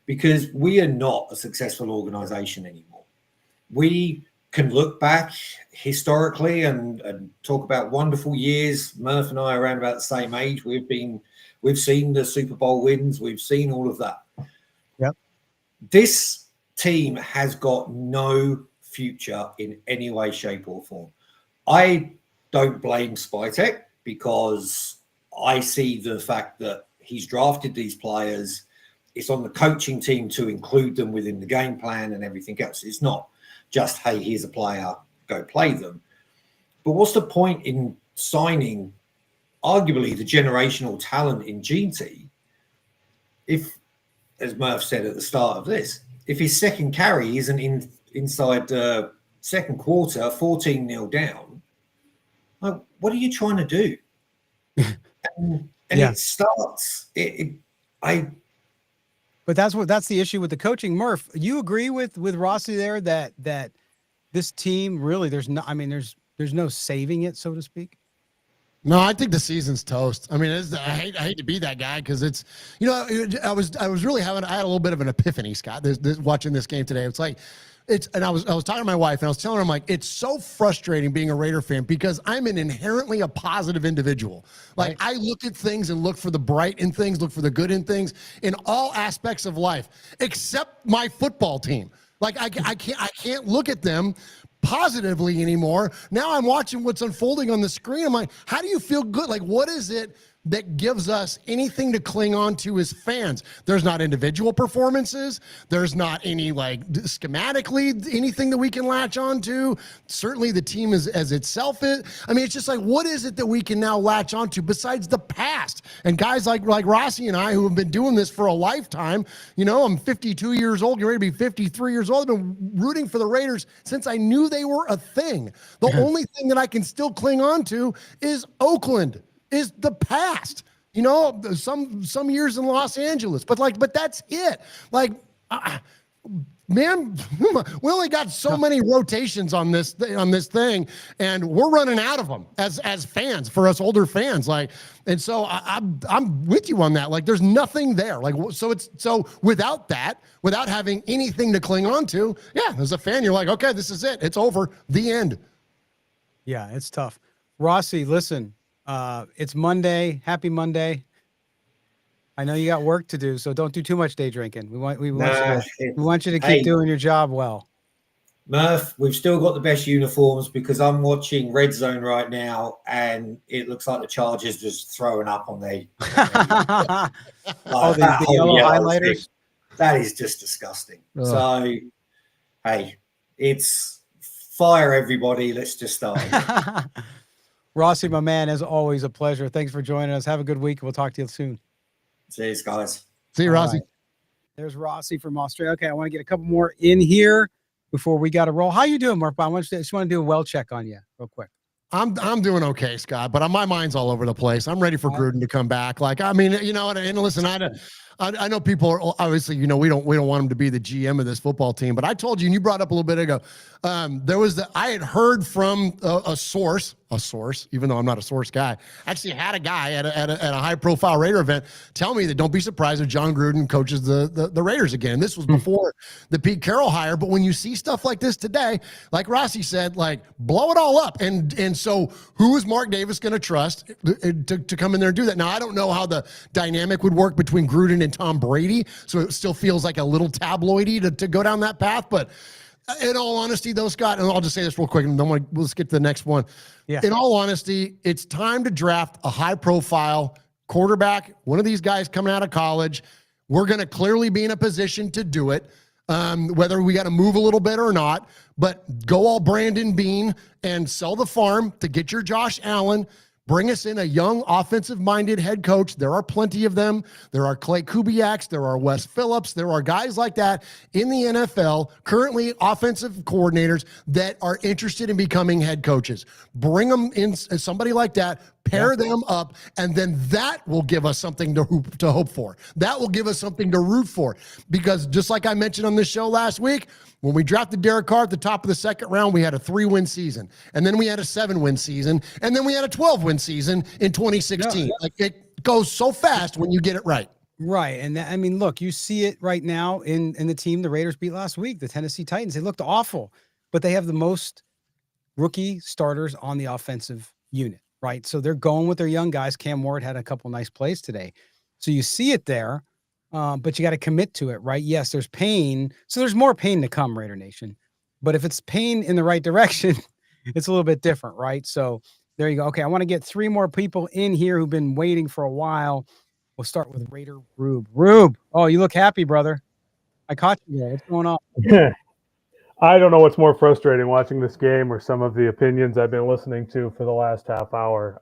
because we are not a successful organization anymore. We can look back historically and talk about wonderful years. Murph and I are around about the same age. We've seen the Super Bowl wins. We've seen all of that. Yep. This team has got no future in any way, shape, or form. I don't blame Spytek, because I see the fact that he's drafted these players. It's on the coaching team to include them within the game plan and everything else. It's not just, hey, here's a player, go play them. But what's the point in signing arguably the generational talent in GT if, as Murph said at the start of this, if his second carry isn't inside the second quarter, 14-0 down, like, what are you trying to do? and Yeah. It starts. But that's the issue with the coaching. Murph, you agree with Rossi there that this team really there's no saving it, so to speak? No, I think the season's toast. I mean, I hate to be that guy, because it's, you know, I was really I had a little bit of an epiphany, Scott, watching this game today. It's like, and I was talking to my wife, and I was telling her, I'm like, it's so frustrating being a Raider fan, because I'm inherently a positive individual. Like, right. I look at things and look for the bright in things, look for the good in things, in all aspects of life, except my football team. Like, I can't look at them positively anymore. Now I'm watching what's unfolding on the screen. I'm like, how do you feel good? Like, what is it that gives us anything to cling on to as fans? There's not individual performances. There's not any, like, schematically anything that we can latch on to. Certainly the team as itself is. I mean, it's just like, what is it that we can now latch on to besides the past? And guys like Rossi and I, who have been doing this for a lifetime, you know, I'm 52 years old, getting ready to be 53 years old. I've been rooting for the Raiders since I knew they were a thing. The only thing that I can still cling on to is Oakland, is the past, you know, some years in Los Angeles, but that's it. Like, man, we only got so many rotations on this thing, and we're running out of them as fans, for us older fans. Like, and so I'm with you on that. Like, there's nothing there. Like, so without that, without having anything to cling on to, yeah, as a fan, you're like, okay, this is it. It's over. The end. Yeah, it's tough. Rossi, listen, it's Monday. Happy Monday. I know you got work to do, so don't do too much day drinking. We want you to keep doing your job well. Murph, we've still got the best uniforms because I'm watching Red Zone right now, and it looks like the Chargers just throwing up on their The yellow highlighters. Thing. That is just disgusting. Ugh. So, hey, it's fire everybody. Let's just start. Rossi, my man, as always, a pleasure. Thanks for joining us. Have a good week. We'll talk to you soon. See you guys. See you, Rossi. Right. There's Rossi from Australia. Okay, I want to get a couple more in here before we got to roll. How you doing, Murph? I just want to do a well check on you real quick. I'm doing okay, Scott, but my mind's all over the place. I'm ready for Gruden to come back. Like, I mean, you know, and listen, I know people are obviously, you know, we don't want him to be the GM of this football team, but I told you, and you brought up a little bit ago, I had heard from a source, even though I'm not a source guy, actually had a guy at a high profile Raider event tell me that don't be surprised if John Gruden coaches the Raiders again. This was before the Pete Carroll hire, but when you see stuff like this today, like Rossi said, like, blow it all up. And so who is Mark Davis going to trust to come in there and do that? Now, I don't know how the dynamic would work between Gruden and Tom Brady, so it still feels like a little tabloidy to go down that path, but in all honesty, though, Scott, and I'll just say this real quick, and then we'll skip to the next one. Yeah. In all honesty, it's time to draft a high-profile quarterback, one of these guys coming out of college. We're going to clearly be in a position to do it, whether we got to move a little bit or not, but go all Brandon Beane and sell the farm to get your Josh Allen. Bring us in a young offensive-minded head coach. There are plenty of them. There are Clay Kubiaks. There are Wes Phillips. There are guys like that in the NFL, currently offensive coordinators that are interested in becoming head coaches. Bring them in, somebody like that, pair them up, and then that will give us something to hope for. That will give us something to root for. Because just like I mentioned on this show last week, when we drafted Derek Carr at the top of the second round, we had a 3-win season. And then we had a 7-win season. And then we had a 12-win season in 2016. Like, it goes so fast when you get it right. Right. And I mean, look, you see it right now in the team the Raiders beat last week, the Tennessee Titans. They looked awful, but they have the most rookie starters on the offensive unit, right? So they're going with their young guys. Cam Ward had a couple nice plays today. So you see it there. But you got to commit to it, right? Yes, there's pain. So there's more pain to come, Raider Nation. But if it's pain in the right direction, it's a little bit different, right? So there you go. Okay, I want to get 3 more people in here who've been waiting for a while. We'll start with Raider Rube. Rube, oh, you look happy, brother. I caught you there. What's going on? I don't know what's more frustrating, watching this game or some of the opinions I've been listening to for the last half hour.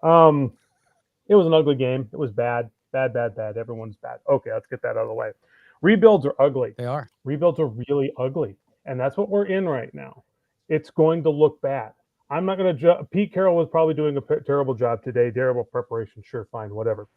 It was an ugly game. It was bad. Bad. Everyone's bad. Okay, let's get that out of the way. Rebuilds are ugly. They are. Rebuilds are really ugly. And that's what we're in right now. It's going to look bad. I'm not going to Pete Carroll was probably doing a terrible job today. Terrible preparation. Sure, fine, whatever.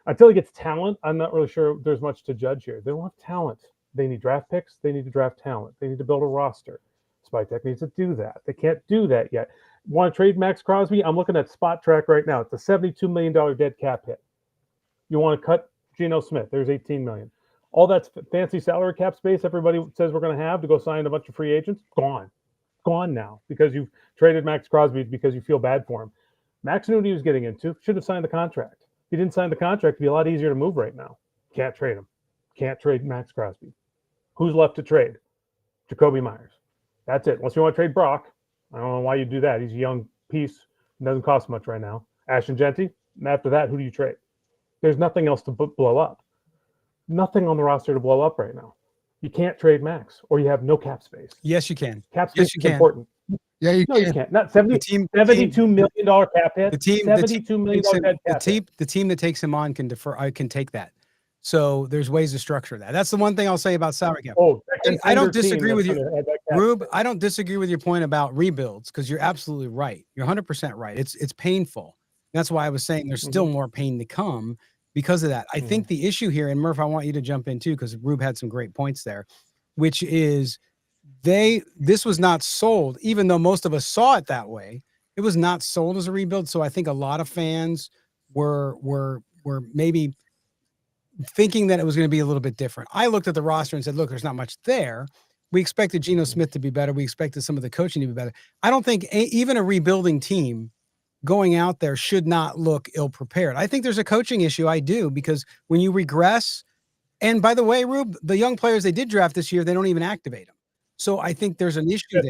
Until he gets talent, I'm not really sure there's much to judge here. They don't have talent. They need draft picks. They need to draft talent. They need to build a roster. Spytech needs to do that. They can't do that yet. Want to trade Max Crosby? I'm looking at Spot Track right now. It's a $72 million dead cap hit. You want to cut Geno Smith? There's $18 million. All that fancy salary cap space everybody says we're going to have to go sign a bunch of free agents, gone now because you've traded Max Crosby because you feel bad for him. Max knew what he was getting into. Should have signed the contract. If he didn't sign the contract, it'd be a lot easier to move right now. Can't trade him. Can't trade Max Crosby. Who's left to trade? Jacoby Myers. That's it. Unless you want to trade Brock. I don't know why you do that. He's a young piece. It doesn't cost much right now. Ashton Genty. And after that, who do you trade? There's nothing else to blow up. Nothing on the roster to blow up right now. You can't trade Max, or you have no cap space. Yes, you can. Cap space is important. Yeah, you can. You can't. Not $72 million cap hit. $72 million cap hit. The team that takes him on can defer. I can take that. So there's ways to structure that. That's the one thing I'll say about salary cap. And I don't disagree with you, Rube. I don't disagree with your point about rebuilds because you're absolutely right. You're 100% right. It's painful. That's why I was saying there's still more pain to come because of that. I think the issue here, and Murph, I want you to jump in too because Rube had some great points there. which is this was not sold, even though most of us saw it that way. It was not sold as a rebuild. So I think a lot of fans were maybe thinking that it was going to be a little bit different. I looked at the roster and said, look, there's not much there. We expected Geno Smith to be better. We expected some of the coaching to be better. I don't think even a rebuilding team going out there should not look ill-prepared. I think there's a coaching issue. I do, because when you regress, and by the way, Rube, the young players they did draft this year, they don't even activate them. So I think there's an issue there.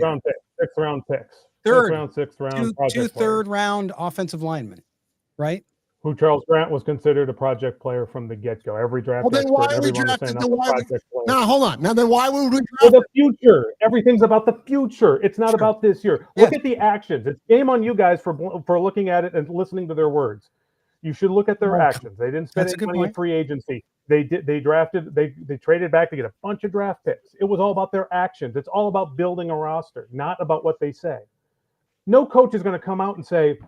Sixth round picks. Sixth round, two third-round offensive linemen, right? Who Charles Grant was considered a project player from the get-go. Every draft then expert, why are we everyone was saying, project player. Now, hold on. Now, then why would we For the future. Everything's about the future. It's not about this year. Look at the actions. It's game on you guys for looking at it and listening to their words. You should look at their actions. They didn't spend any money in free agency. They traded back to get a bunch of draft picks. It was all about their actions. It's all about building a roster, not about what they say. No coach is going to come out and say,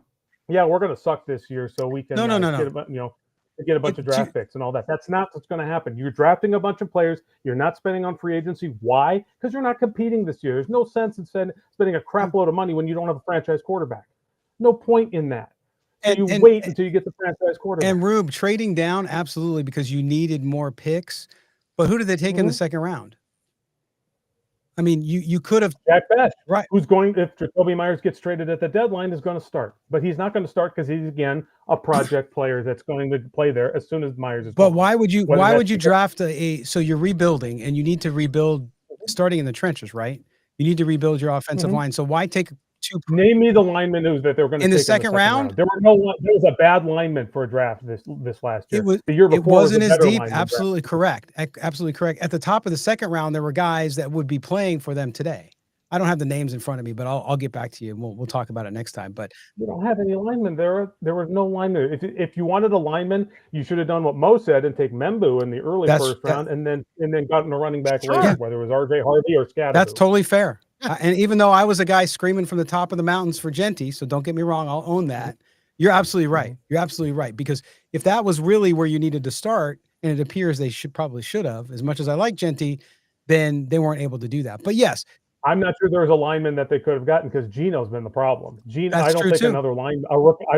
yeah, we're going to suck this year so we can get a bunch of draft picks and all that. That's not what's going to happen. You're drafting a bunch of players. You're not spending on free agency. Why? Because you're not competing this year. There's no sense in spending a crap load of money when you don't have a franchise quarterback. No point in that. So you wait until you get the franchise quarterback. And Rube, trading down, absolutely, because you needed more picks. But who did they take in the second round? I mean, you could have Jack Bash, right? Who's going, if Jacoby Myers gets traded at the deadline, is going to start, but he's not going to start because he's again a project player that's going to play there as soon as Myers is. But why would you draft so you're rebuilding and you need to rebuild starting in the trenches, right? You need to rebuild your offensive line. So why take two? Name me the lineman that they were going to take in the second round. There was a bad lineman for a draft this last year. The year before it wasn't as deep. Absolutely correct. Absolutely correct. At the top of the second round, there were guys that would be playing for them today. I don't have the names in front of me, but I'll get back to you. We'll talk about it next time. But we don't have any linemen. There was no lineman. If you wanted a lineman, you should have done what Mo said and take Membu in the early first round, and then gotten a running back later, whether it was RJ Harvey or Scatterbo. That's totally fair. And even though I was a guy screaming from the top of the mountains for Genty, so don't get me wrong, I'll own that. You're absolutely right. You're absolutely right. Because if that was really where you needed to start, and it appears they should have, as much as I like Genty, then they weren't able to do that. But yes, I'm not sure there was a lineman that they could have gotten because Geno's been the problem. I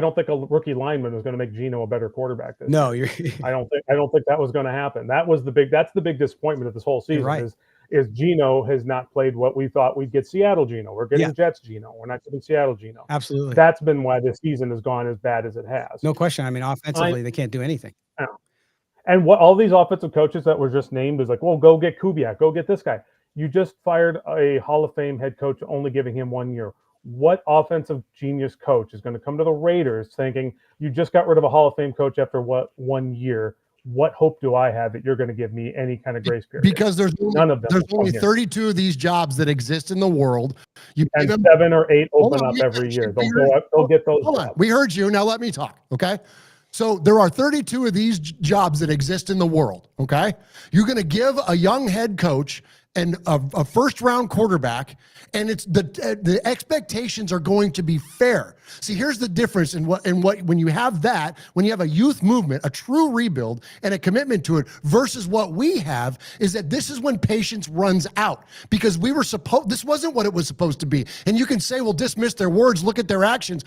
don't think a rookie lineman was going to make Geno a better quarterback. No, I don't think that was going to happen. That's the big disappointment of this whole season is Geno has not played what we thought we'd get Seattle Geno. We're getting Jets Geno. We're not getting Seattle Geno. Absolutely. That's been why this season has gone as bad as it has. No question. I mean, offensively, they can't do anything. And what all these offensive coaches that were just named is like, well, go get Kubiak, go get this guy. You just fired a Hall of Fame head coach, only giving him 1 year. What offensive genius coach is going to come to the Raiders thinking you just got rid of a Hall of Fame coach after 1 year? What hope do I have that you're going to give me any kind of grace period? Because there's none of them. There's only 32 of these jobs that exist in the world. And 7 or 8 open up every year. They'll get those. Hold on. We heard you. Now let me talk. Okay. So there are 32 of these jobs that exist in the world. Okay. You're going to give a young head coach and a first-round quarterback, and it's the expectations are going to be fair. See, here's the difference in what when you have a youth movement, a true rebuild, and a commitment to it, versus what we have is that this is when patience runs out because this wasn't what it was supposed to be. And you can say, well, dismiss their words, look at their actions.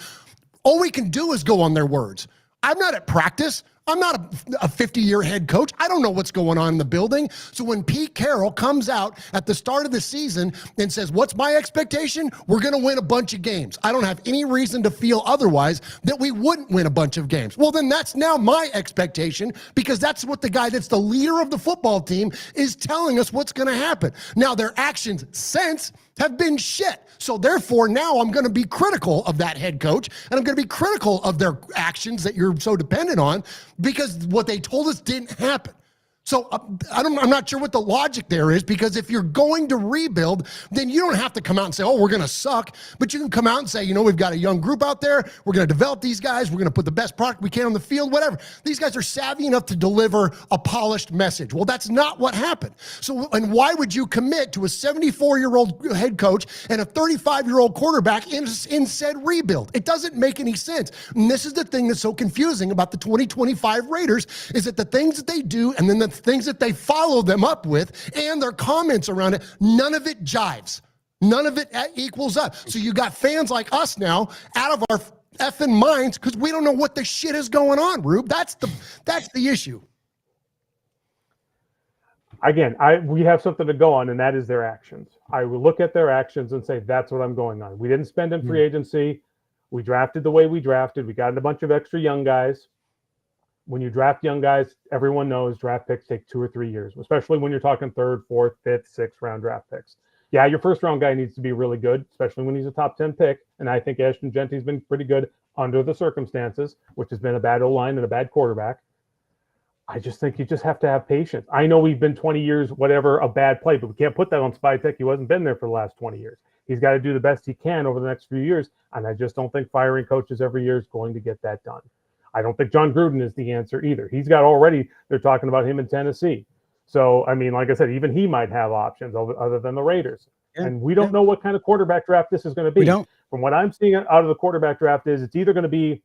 All we can do is go on their words. I'm not at practice. I'm not a 50-year head coach. I don't know what's going on in the building. So when Pete Carroll comes out at the start of the season and says, what's my expectation? We're going to win a bunch of games. I don't have any reason to feel otherwise that we wouldn't win a bunch of games. Well, then that's now my expectation because that's what the guy that's the leader of the football team is telling us what's going to happen. Now, their actions since have been shit. So therefore, now I'm going to be critical of that head coach, and I'm going to be critical of their actions that you're so dependent on because what they told us didn't happen. So I'm not sure what the logic there is because if you're going to rebuild, then you don't have to come out and say, oh, we're going to suck. But you can come out and say, we've got a young group out there. We're going to develop these guys. We're going to put the best product we can on the field, whatever. These guys are savvy enough to deliver a polished message. Well, that's not what happened. So, and why would you commit to a 74-year-old head coach and a 35-year-old quarterback in said rebuild? It doesn't make any sense. And this is the thing that's so confusing about the 2025 Raiders is that the things that they do and then the things that they follow them up with and their comments around it, none of it jives. None of it equals up. So you got fans like us now out of our effing minds because we don't know what the shit is going on, Rube. That's the issue. Again, we have something to go on, and that is their actions. I will look at their actions and say, that's what I'm going on. We didn't spend in free agency. We drafted the way we drafted. We got a bunch of extra young guys. When you draft young guys, everyone knows draft picks take 2 or 3 years, especially when you're talking 3rd, 4th, 5th, 6th round draft picks. Yeah, your first round guy needs to be really good, especially when he's a top 10 pick. And I think Ashton Genty's been pretty good under the circumstances, which has been a bad O-line and a bad quarterback. I just think you just have to have patience. I know we've been 20 years, whatever, a bad play, but we can't put that on Spytek. He wasn't been there for the last 20 years. He's got to do the best he can over the next few years. And I just don't think firing coaches every year is going to get that done. I don't think John Gruden is the answer either. He's got already, they're talking about him in Tennessee. So, I mean, like I said, even he might have options other than the Raiders. Yeah. And we don't know what kind of quarterback draft this is going to be. We don't. From what I'm seeing out of the quarterback draft is it's either going to be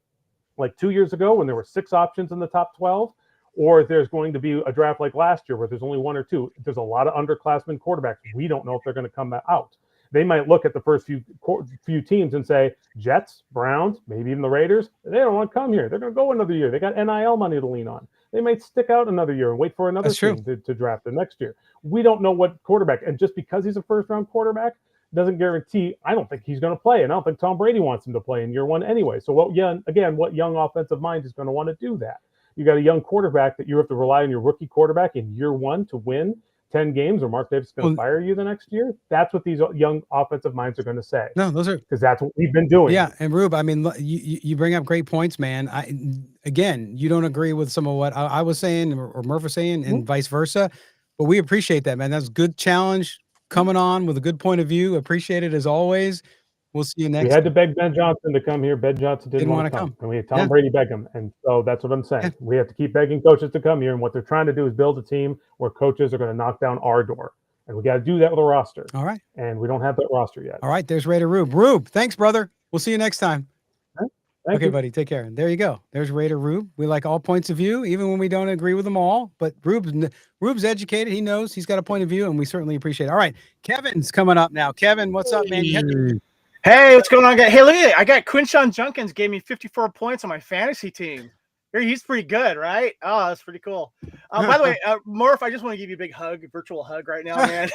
like 2 years ago when there were 6 options in the top 12, or there's going to be a draft like last year where there's only 1 or 2. There's a lot of underclassmen quarterbacks. We don't know if they're going to come out. They might look at the first few teams and say, Jets, Browns, maybe even the Raiders, they don't want to come here. They're going to go another year. They got NIL money to lean on. They might stick out another year and wait for another team to draft the next year. We don't know what quarterback. And just because he's a first-round quarterback doesn't guarantee, I don't think he's going to play. And I don't think Tom Brady wants him to play in year 1 anyway. So, what young offensive mind is going to want to do that? You got a young quarterback that you have to rely on your rookie quarterback in year 1 to win 10 games, or Mark Davis is going to fire you the next year. That's what these young offensive minds are going to say. No, those are, because that's what we've been doing. Yeah. And Rube, I mean, you bring up great points, man. Again, you don't agree with some of what I was saying or Murf was saying and vice versa, but we appreciate that, man. That's a good challenge coming on with a good point of view. Appreciate it as always. We'll see you next. We had to beg Ben Johnson to come here. Ben Johnson didn't want to come. And we had Tom Brady beg him. And so that's what I'm saying. Yeah. We have to keep begging coaches to come here. And what they're trying to do is build a team where coaches are going to knock down our door. And we got to do that with a roster. All right. And we don't have that roster yet. All right. There's Raider Rube. Rube, thanks, brother. We'll see you next time. Thank you, buddy. Take care. There you go. There's Raider Rube. We like all points of view, even when we don't agree with them all. But Rube's educated. He knows. He's got a point of view, and we certainly appreciate it. All right. Kevin's coming up now. Kevin, what's up, man? Hey, what's going on, guys? Hey, look at it. I got Quinshawn Junkins gave me 54 points on my fantasy team. He's pretty good, right? Oh, that's pretty cool. By the way, Murf, I just want to give you a big hug, a virtual hug right now, man.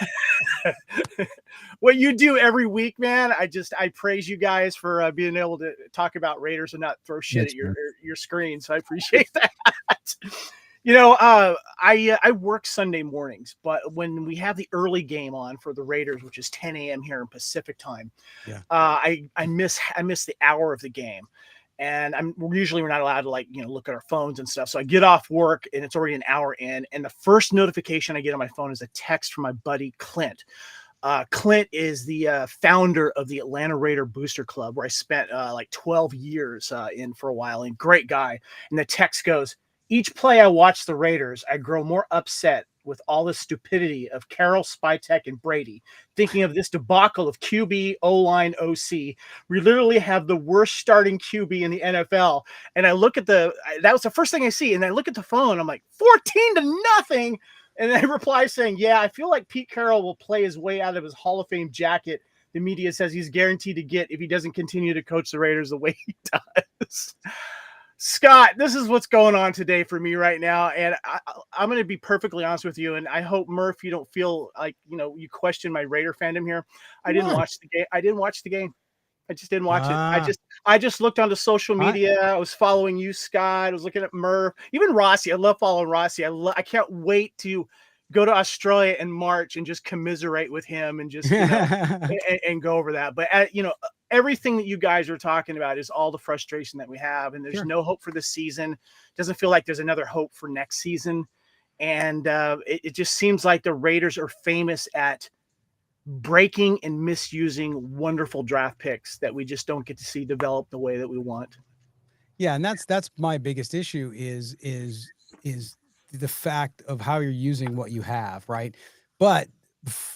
What you do every week, man, I praise you guys for being able to talk about Raiders and not throw shit at your screen. So I appreciate that. You know, I work Sunday mornings, but when we have the early game on for the Raiders, which is 10 a.m. here in Pacific time, I miss the hour of the game. And we're not allowed to look at our phones and stuff. So I get off work and it's already an hour in. And the first notification I get on my phone is a text from my buddy Clint. Clint is the founder of the Atlanta Raider Booster Club, where I spent 12 years in for a while. And great guy. And the text goes, "Each play I watch the Raiders, I grow more upset with all the stupidity of Carroll, Spytek, and Brady. Thinking of this debacle of QB, O-line, OC. We literally have the worst starting QB in the NFL." And I look at that was the first thing I see. And I look at the phone. I'm like, 14-0. And I reply saying, "Yeah, I feel like Pete Carroll will play his way out of his Hall of Fame jacket the media says he's guaranteed to get if he doesn't continue to coach the Raiders the way he does." Scott, this is what's going on today for me right now. And I'm going to be perfectly honest with you. And I hope, Murf, you don't feel like, you question my Raider fandom here. I didn't watch the game. I just didn't watch it. I just looked onto social media. I was following you, Scott. I was looking at Murf, even Rossi. I love following Rossi. I can't wait to go to Australia in March and just commiserate with him and just, and go over that. But, everything that you guys are talking about is all the frustration that we have, and there's no hope for this season. Doesn't feel like there's another hope for next season. And it just seems like the Raiders are famous at breaking and misusing wonderful draft picks that we just don't get to see develop the way that we want. Yeah. And that's my biggest issue is the fact of how you're using what you have. Right. But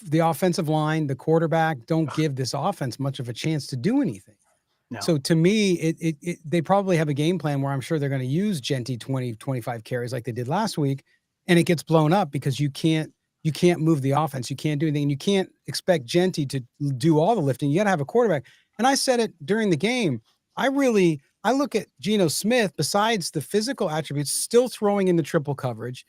the offensive line, the quarterback don't give this offense much of a chance to do anything. No. So to me, they probably have a game plan where I'm sure they're going to use Genty 20, 25 carries like they did last week and it gets blown up because you can't move the offense. You can't do anything. And you can't expect Genty to do all the lifting. You got to have a quarterback. And I said it during the game. I look at Geno Smith, besides the physical attributes, still throwing in the triple coverage,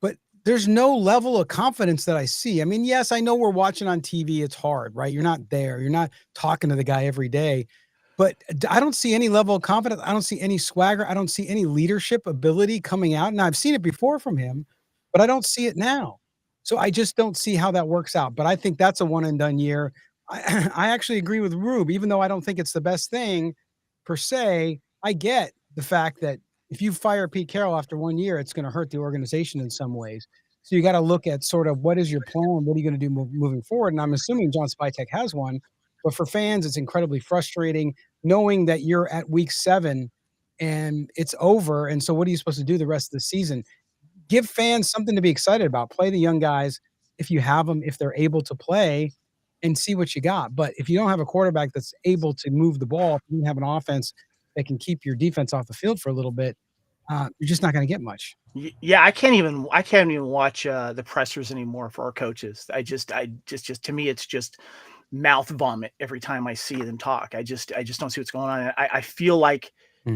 but there's no level of confidence that I see. I mean, yes, I know we're watching on TV. It's hard, right? You're not there. You're not talking to the guy every day, but I don't see any level of confidence. I don't see any swagger. I don't see any leadership ability coming out. And I've seen it before from him, but I don't see it now. So I just don't see how that works out. But I think that's a one and done year. I actually agree with Rube, even though I don't think it's the best thing per se. I get the fact that if you fire Pete Carroll after 1 year, it's going to hurt the organization in some ways. So you got to look at sort of what is your plan? What are you going to do moving forward? And I'm assuming John Spytek has one. But for fans, it's incredibly frustrating knowing that you're at week 7 and it's over. And so what are you supposed to do the rest of the season? Give fans something to be excited about. Play the young guys if you have them, if they're able to play, and see what you got. But if you don't have a quarterback that's able to move the ball, if you don't have an offense that can keep your defense off the field for a little bit, you're just not going to get much. Yeah, I can't even watch the pressers anymore for our coaches. I just to me, it's just mouth vomit every time I see them talk. I just don't see what's going on. I feel like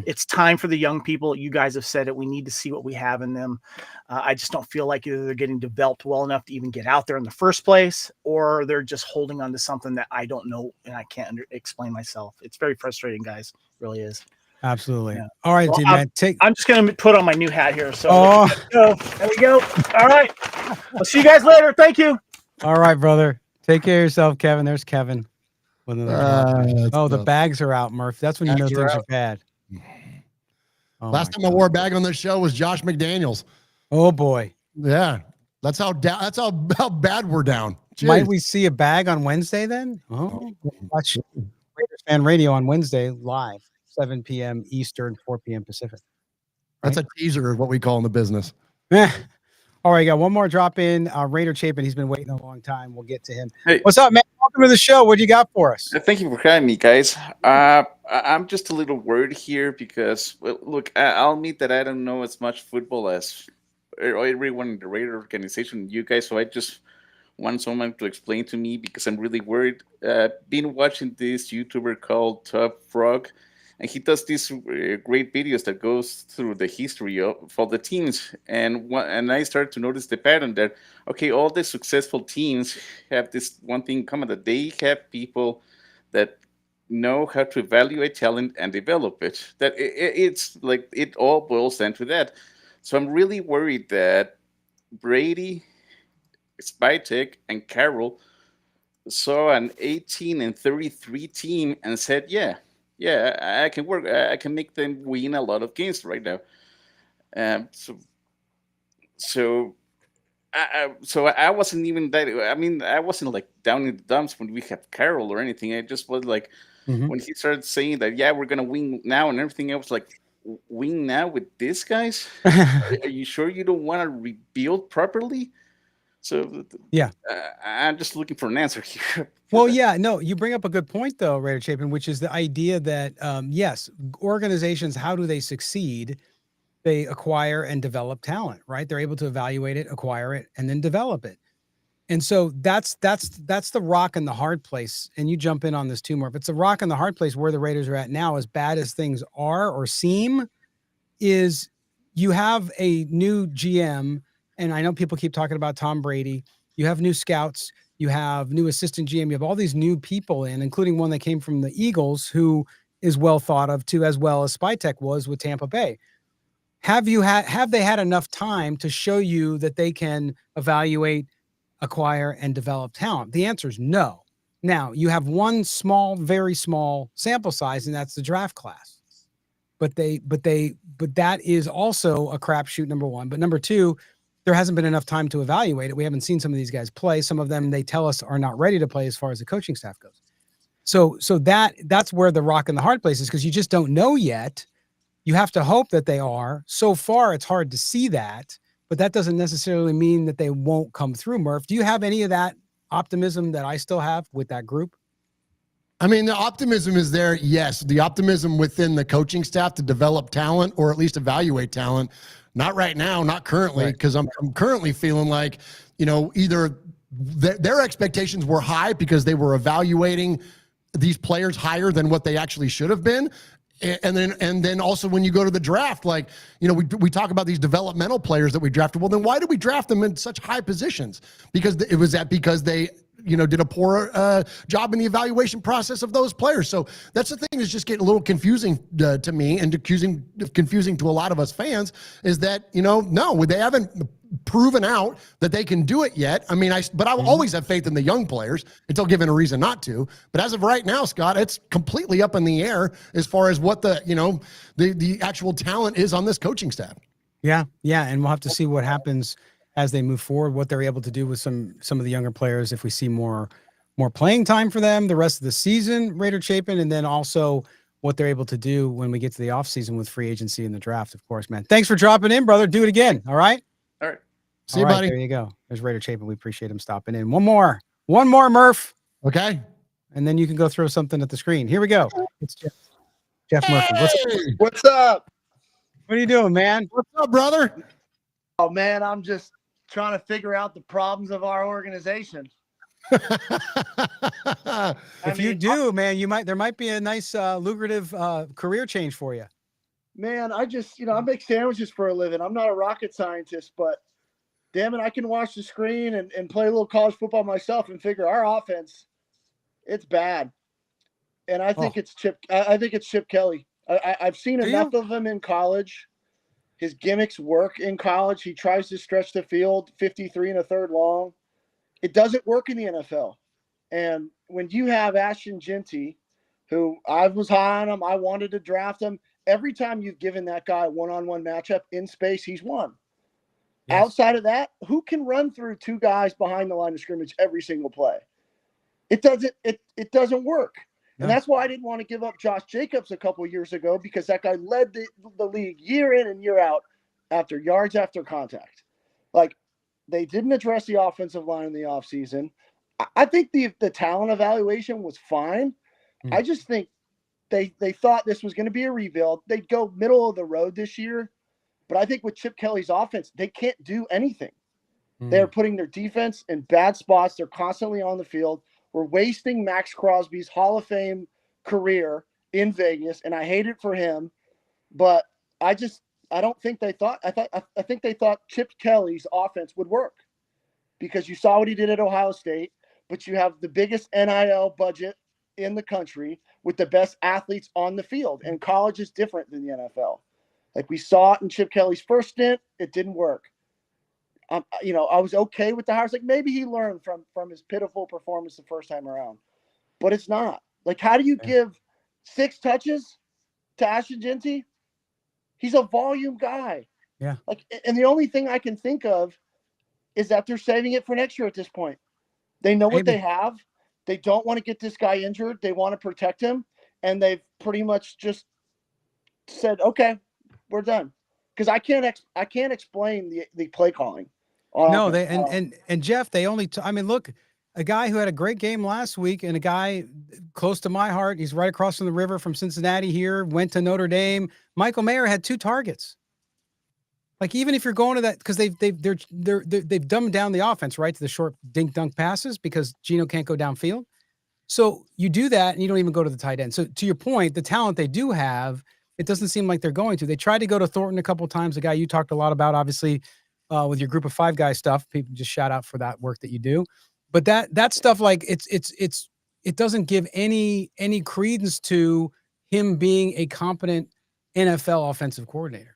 it's time for the young people. You guys have said it. We need to see what we have in them. I just don't feel like either they're getting developed well enough to even get out there in the first place, or they're just holding on to something that I don't know and I can't explain myself. It's very frustrating, guys. It really is. Absolutely. Yeah. All right, Well, man. I'm just going to put on my new hat here. So Oh. there we go. All right. I'll see you guys later. Thank you. All right, brother. Take care of yourself, Kevin. There's Kevin. The bags are out, Murph. That's when you know things are bad. Oh, last time I wore a bag on this show was Josh McDaniels. Oh boy. Yeah. That's how bad we're down. Jeez. Might we see a bag on Wednesday then? Oh, watch Raiders Fan Radio on Wednesday live, 7 p.m. Eastern, 4 p.m. Pacific. Right? That's a teaser of what we call in the business. All right, got one more drop in. Raider Chapin, he's been waiting a long time. We'll get to him. Hey. What's up, man? Welcome to the show. What do you got for us? Thank you for having me, guys. I'm just a little worried here because, well, look, I'll admit that I don't know as much football as everyone in the Raider organization, you guys, so I just want someone to explain to me because I'm really worried. Been watching this YouTuber called Top Frog, and he does these great videos that goes through the history of all the teams. And I started to notice the pattern that, okay, all the successful teams have this one thing in common, that they have people that know how to evaluate talent and develop it. That it's like it all boils down to that. So I'm really worried that Brady, Spytek, and Carroll saw an 18-33 team and said, yeah, I can work. I can make them win a lot of games right now. So I wasn't even that. I mean, I wasn't like down in the dumps when we had Carroll or anything. I just was like, when he started saying that, yeah, we're gonna win now and everything, I was like, win now with these guys? Are you sure you don't want to rebuild properly? So yeah, I'm just looking for an answer here. Well, yeah, no, you bring up a good point though, Raider Chapin, which is the idea that yes, organizations, how do they succeed? They acquire and develop talent, right? They're able to evaluate it, acquire it, and then develop it. And so that's the rock and the hard place. And you jump in on this too, Murph. It's a rock and the hard place where the Raiders are at now, as bad as things are or seem, is you have a new GM. And I know people keep talking about Tom Brady. You have new scouts, you have new assistant GM, you have all these new people in, including one that came from the Eagles, who is well thought of too, as well as Spytek was with Tampa Bay. Have they had enough time to show you that they can evaluate, acquire, and develop talent? The answer is no. Now you have one small, very small sample size, and that's the draft class. But that is also a crapshoot, number one. But number two, there hasn't been enough time to evaluate it. We haven't seen some of these guys play. Some of them, they tell us, are not ready to play as far as the coaching staff goes. So that's where the rock and the hard place is, because you just don't know yet. You have to hope that they are. So far, it's hard to see that, but that doesn't necessarily mean that they won't come through, Murph. Do you have any of that optimism that I still have with that group? I mean, the optimism is there. Yes. The optimism within the coaching staff to develop talent or at least evaluate talent. Not right now, not currently, because I'm currently feeling like, either their expectations were high because they were evaluating these players higher than what they actually should have been. And then also when you go to the draft, like, we talk about these developmental players that we drafted. Well, then why did we draft them in such high positions? Because because they, did a poor job in the evaluation process of those players. So that's the thing that's just getting a little confusing to me and confusing to a lot of us fans is that, no, they haven't proven out that they can do it yet. I mean, but I will always have faith in the young players until given a reason not to. But as of right now, Scott, it's completely up in the air as far as what the actual talent is on this coaching staff. Yeah. And we'll have to see what happens as they move forward, what they're able to do with some of the younger players. If we see more playing time for them the rest of the season, Raider Chapin, and then also what they're able to do when we get to the offseason with free agency and the draft, of course, man. Thanks for dropping in, brother. Do it again. All right. All right. See you, buddy. There you go. There's Raider Chapin. We appreciate him stopping in. One more, Murph. Okay. And then you can go throw something at the screen. Here we go. It's Jeff Murphy. What's up? What are you doing, man? What's up, brother? Oh man, I'm just trying to figure out the problems of our organization. If you do, man, there might be a nice lucrative career change for you. Man, I just, I make sandwiches for a living. I'm not a rocket scientist, but damn it, I can watch the screen and play a little college football myself and figure our offense, it's bad. And I think it's Chip. I think it's Chip Kelly. I've seen enough of him in college. His gimmicks work in college. He tries to stretch the field 53 1/3 long. It doesn't work in the NFL. And when you have Ashton Jeanty, who I was high on him, I wanted to draft him. Every time you've given that guy a one-on-one matchup in space, he's won. Yes. Outside of that, who can run through two guys behind the line of scrimmage every single play? It doesn't work. No. And that's why I didn't want to give up Josh Jacobs a couple of years ago, because that guy led the league year in and year out after yards after contact. Like, they didn't address the offensive line in the offseason. I think the talent evaluation was fine. I just think they thought this was going to be a rebuild. They'd go middle of the road this year. But I think with Chip Kelly's offense, they can't do anything. They're putting their defense in bad spots. They're constantly on the field. We're wasting Max Crosby's Hall of Fame career in Vegas, and I hate it for him. But I don't think they thought. I think they thought Chip Kelly's offense would work, because you saw what he did at Ohio State. But you have the biggest NIL budget in the country with the best athletes on the field, and college is different than the NFL. Like, we saw it in Chip Kelly's first stint, it didn't work. I was okay with the hires. Like, maybe he learned from his pitiful performance the first time around, but it's not. Like, how do you give 6 touches to Ashton Jeanty? He's a volume guy. Yeah. Like, and the only thing I can think of is that they're saving it for next year at this point. They know what they have. They don't want to get this guy injured. They want to protect him, and they've pretty much just said, "Okay, we're done." Because I can't explain the play calling. No, and Jeff, they only. Look, a guy who had a great game last week, and a guy close to my heart. He's right across from the river from Cincinnati. Here, went to Notre Dame. Michael Mayer had 2 targets. Like, even if you're going to that, because they've dumbed down the offense, right, to the short dink dunk passes, because Geno can't go downfield. So you do that, and you don't even go to the tight end. So to your point, the talent they do have, it doesn't seem like they're going to. They tried to go to Thornton a couple of times, a guy you talked a lot about, obviously, with your group of 5 guy stuff. People just shout out for that work that you do. But that stuff, like, it doesn't give any credence to him being a competent NFL offensive coordinator.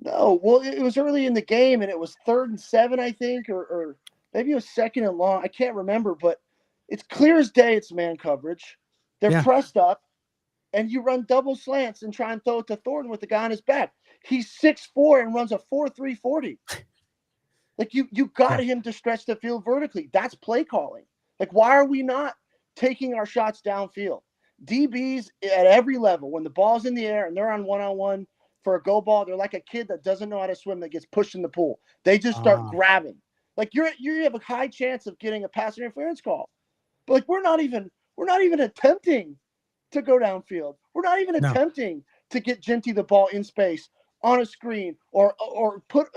No, well, it was early in the game, and it was 3rd and 7, I think, or maybe it was 2nd and long. I can't remember, but it's clear as day it's man coverage. They're pressed up, and you run double slants and try and throw it to Thornton with the guy on his back. He's 6'4" and runs a 4.3 40. Like, you got him to stretch the field vertically. That's play calling. Like, why are we not taking our shots downfield? DBs at every level, when the ball's in the air and they're on one-on-one for a go ball, they're like a kid that doesn't know how to swim that gets pushed in the pool. They just start grabbing. Like, you have a high chance of getting a pass interference call. But, like, we're not even we're not even attempting to go downfield. We're not even attempting to get Genty the ball in space on a screen or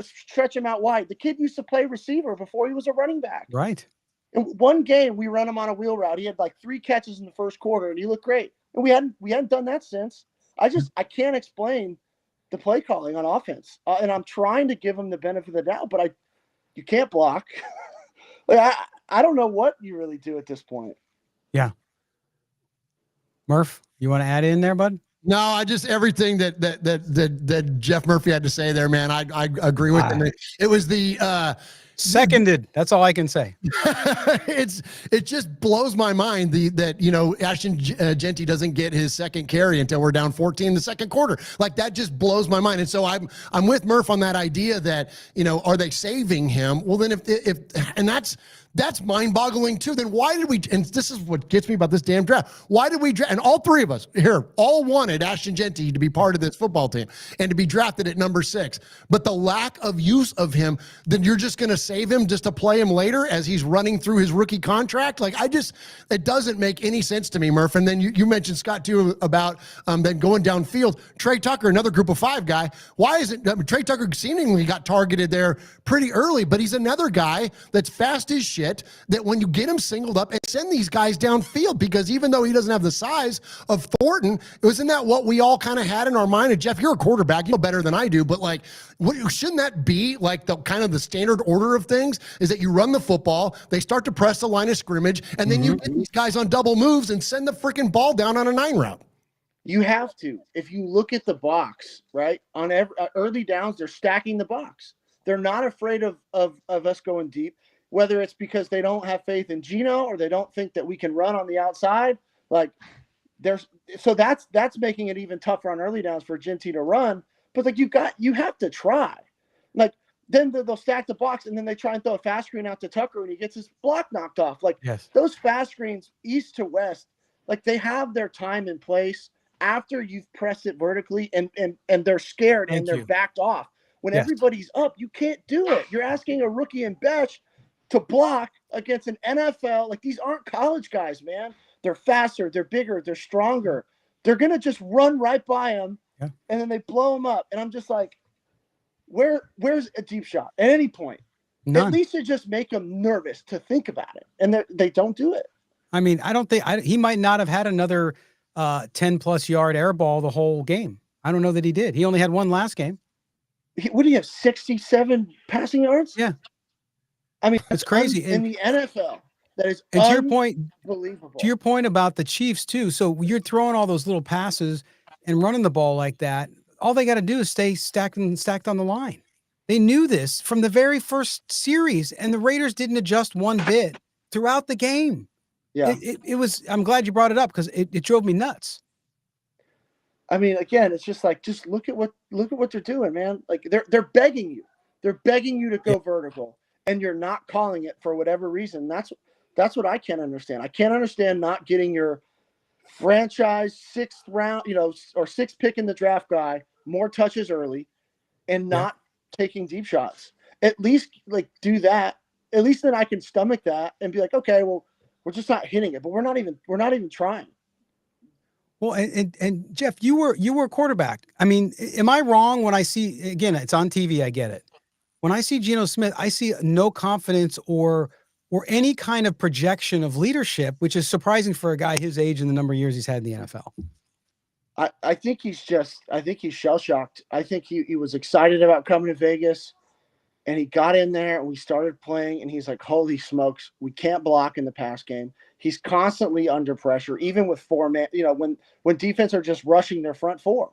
stretch him out wide. The kid used to play receiver before he was a running back. Right. In one game, we run him on a wheel route. He had like 3 catches in the first quarter, and he looked great. And we hadn't done that since. I can't explain the play calling on offense, and I'm trying to give him the benefit of the doubt, but you can't block. Like I don't know what you really do at this point. Yeah. Murph, you want to add in there, bud? No, I just everything that Jeff Murphy had to say there, man. I agree with him. It was the seconded. That's all I can say. It just blows my mind that Ashton Genty doesn't get his second carry until we're down 14 in the second quarter. Like that just blows my mind. And so I'm with Murph on that idea that are they saving him? Well, then if and that's mind-boggling too. Then why did we? And this is what gets me about this damn draft. Why did we draft? And all three of us here all wanted Ashton Genty to be part of this football team and to be drafted at number 6. But the lack of use of him, then you're just going to save him just to play him later as he's running through his rookie contract. Like it doesn't make any sense to me, Murph. And then you mentioned Scott too about then going downfield. Trey Tucker, another Group of 5 guy. Why is it? Trey Tucker seemingly got targeted there pretty early, but he's another guy that's fast as shit. That when you get him singled up and send these guys downfield, because even though he doesn't have the size of Thornton, isn't that what we all kind of had in our mind? And Jeff, you're a quarterback, you know better than I do, but like, shouldn't that be like the kind of the standard order of things? Is that you run the football, they start to press the line of scrimmage, and then you get these guys on double moves and send the freaking ball down on a 9 route. You have to. If you look at the box, right, on early downs, they're stacking the box. They're not afraid of us going deep. Whether it's because they don't have faith in Geno or they don't think that we can run on the outside, that's making it even tougher on early downs for Genty to run. But like you have to try. Like then they'll stack the box and then they try and throw a fast screen out to Tucker and he gets his block knocked off. Like those fast screens east to west, like they have their time and place after you've pressed it vertically and they're scared and they're backed off. When everybody's up, you can't do it. You're asking a rookie in Betch to block against an NFL. Like these aren't college guys, man. They're faster, they're bigger, they're stronger. They're going to just run right by him and then they blow him up. And I'm just like, where's a deep shot at any point? None. At least to just make them nervous to think about it. And they don't do it. I mean, I don't think he might not have had another 10+ yard air ball the whole game. I don't know that he did. He only had one last game. What do you have? 67 passing yards? Yeah. I mean, it's crazy in the NFL. That is unbelievable. To your point about the Chiefs too. So you're throwing all those little passes and running the ball like that. All they got to do is stay stacked on the line. They knew this from the very first series, and the Raiders didn't adjust one bit throughout the game. Yeah, it was. I'm glad you brought it up because it drove me nuts. I mean, again, it's just like look at what they're doing, man. Like they're begging you. They're begging you to go vertical. And you're not calling it for whatever reason. That's what I can't understand. I can't understand not getting your franchise 6th round, or 6th pick in the draft guy more touches early and not taking deep shots. At least do that. At least then I can stomach that and be like, okay, well, we're just not hitting it, but we're not even trying. Well, and Jeff, you were a quarterback. I mean, am I wrong when I see, again, it's on TV, I get it. When I see Geno Smith, I see no confidence or any kind of projection of leadership, which is surprising for a guy his age and the number of years he's had in the NFL. I think he's shell-shocked. I think he was excited about coming to Vegas, and he got in there and we started playing, and he's like, holy smokes, we can't block in the pass game. He's constantly under pressure, even with 4-man, when defense are just rushing their front 4.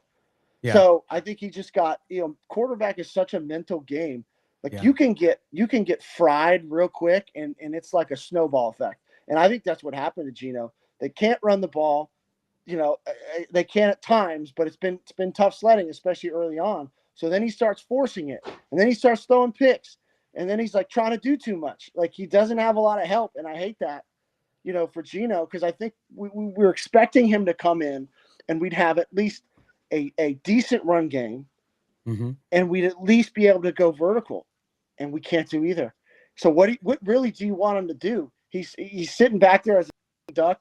Yeah. So I think he just got, quarterback is such a mental game. Like you can get fried real quick and it's like a snowball effect. And I think that's what happened to Geno. They can't run the ball, they can at times, but it's been tough sledding, especially early on. So then he starts forcing it and then he starts throwing picks and then he's like trying to do too much. Like he doesn't have a lot of help. And I hate that, for Geno, because I think we were expecting him to come in and we'd have at least a decent run game and we'd at least be able to go vertical. And we can't do either. So what really do you want him to do? He's sitting back there as a duck,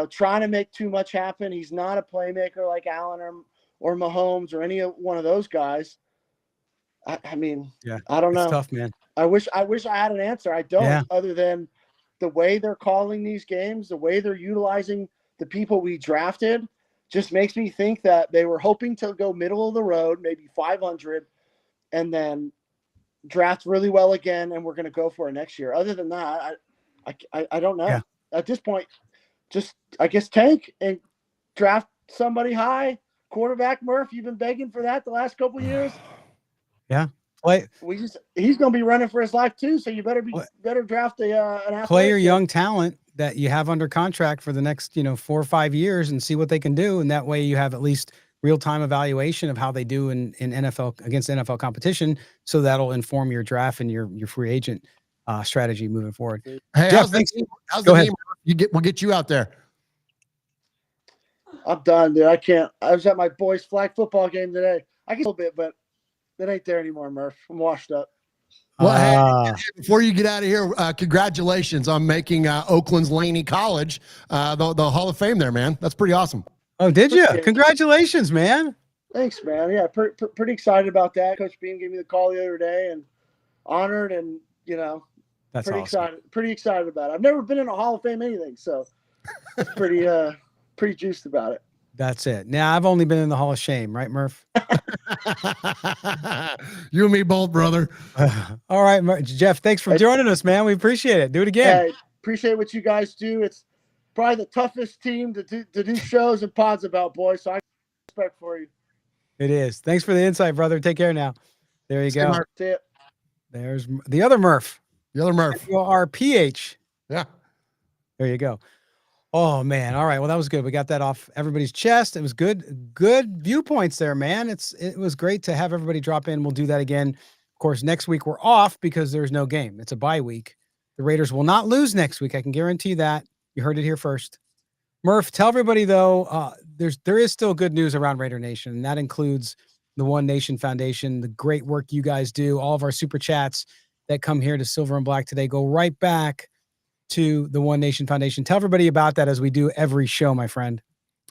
trying to make too much happen. He's not a playmaker like Allen or Mahomes or any one of those guys. I mean, Yeah, I don't it's know. tough, man. I wish I had an answer. I don't, Yeah. other than the way they're calling these games, the way they're utilizing the people we drafted, just makes me think that they were hoping to go middle of the road, maybe 500, and then draft really well again, and we're going to go for it next year. Other than that, I don't know. Yeah. At this point, just I guess tank and draft somebody high. Quarterback Murf, you've been begging for that the last couple years. Yeah. He's going to be running for his life too, so you better draft an athletic play your kid. young talent that you have under contract for the next 4 or 5 years and see what they can do, and that way you have at least real-time evaluation of how they do in NFL against NFL competition, so that'll inform your draft and your free agent strategy moving forward. Hey, Jeff, how's Go the ahead. name? We'll get you out there. I'm done, dude. I can't. I was at my boys' flag football game today. I can a little bit, but that ain't there anymore, Murph. I'm washed up. Well, hey, before you get out of here, congratulations on making Oakland's Laney College the Hall of Fame there, man. That's pretty awesome. Oh, did you? Appreciate it. Congratulations, man. Thanks, man. Yeah, pretty excited about that. Coach Beam gave me the call the other day, and honored, and That's pretty awesome. excited. Pretty excited about it. I've never been in a Hall of Fame anything, so it's pretty juiced about it. That's it. Now, I've only been in the Hall of Shame, right, Murph? You and me both, brother. All right, Jeff, thanks for joining us, man. We appreciate it. Do it again. Hey, appreciate what you guys do. It's probably the toughest team to do shows and pods about, boys. So I have respect for you. It is. Thanks for the insight, brother. Take care now. There you go. See it. There's the other Murph. The other Murph. RPH. Yeah. There you go. Oh, man. All right. Well, that was good. We got that off everybody's chest. It was good. Good viewpoints there, man. It was great to have everybody drop in. We'll do that again. Of course, next week we're off because there's no game. It's a bye week. The Raiders will not lose next week. I can guarantee that. You heard it here first. Murph, tell everybody, though, there is still good news around Raider Nation, and that includes the One Nation Foundation, the great work you guys do. All of our super chats that come here to Silver and Black today go right back to the One Nation Foundation. Tell everybody about that as we do every show, my friend.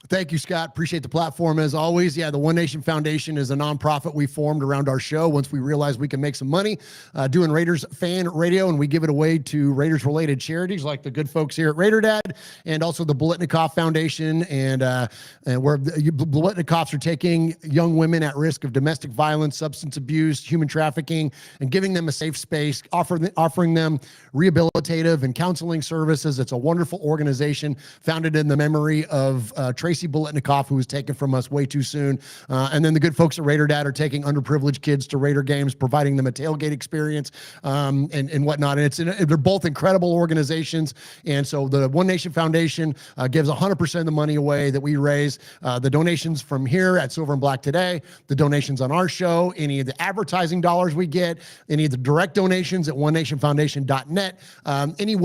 Thank you, Scott. Appreciate the platform as always. Yeah, the One Nation Foundation is a nonprofit we formed around our show once we realized we can make some money doing Raiders fan radio, and we give it away to Raiders-related charities like the good folks here at Raider Dad and also the Bolitnikoff Foundation, and where the Bolitnikoffs are taking young women at risk of domestic violence, substance abuse, human trafficking, and giving them a safe space, offering them rehabilitative and counseling services. It's a wonderful organization founded in the memory of Tracy Bolitnikoff, who was taken from us way too soon. And then the good folks at Raider Dad are taking underprivileged kids to Raider games, providing them a tailgate experience and whatnot. And they're both incredible organizations. And so the One Nation Foundation gives 100% of the money away that we raise. The donations from here at Silver and Black Today, the donations on our show, any of the advertising dollars we get, any of the direct donations at onenationfoundation.net, any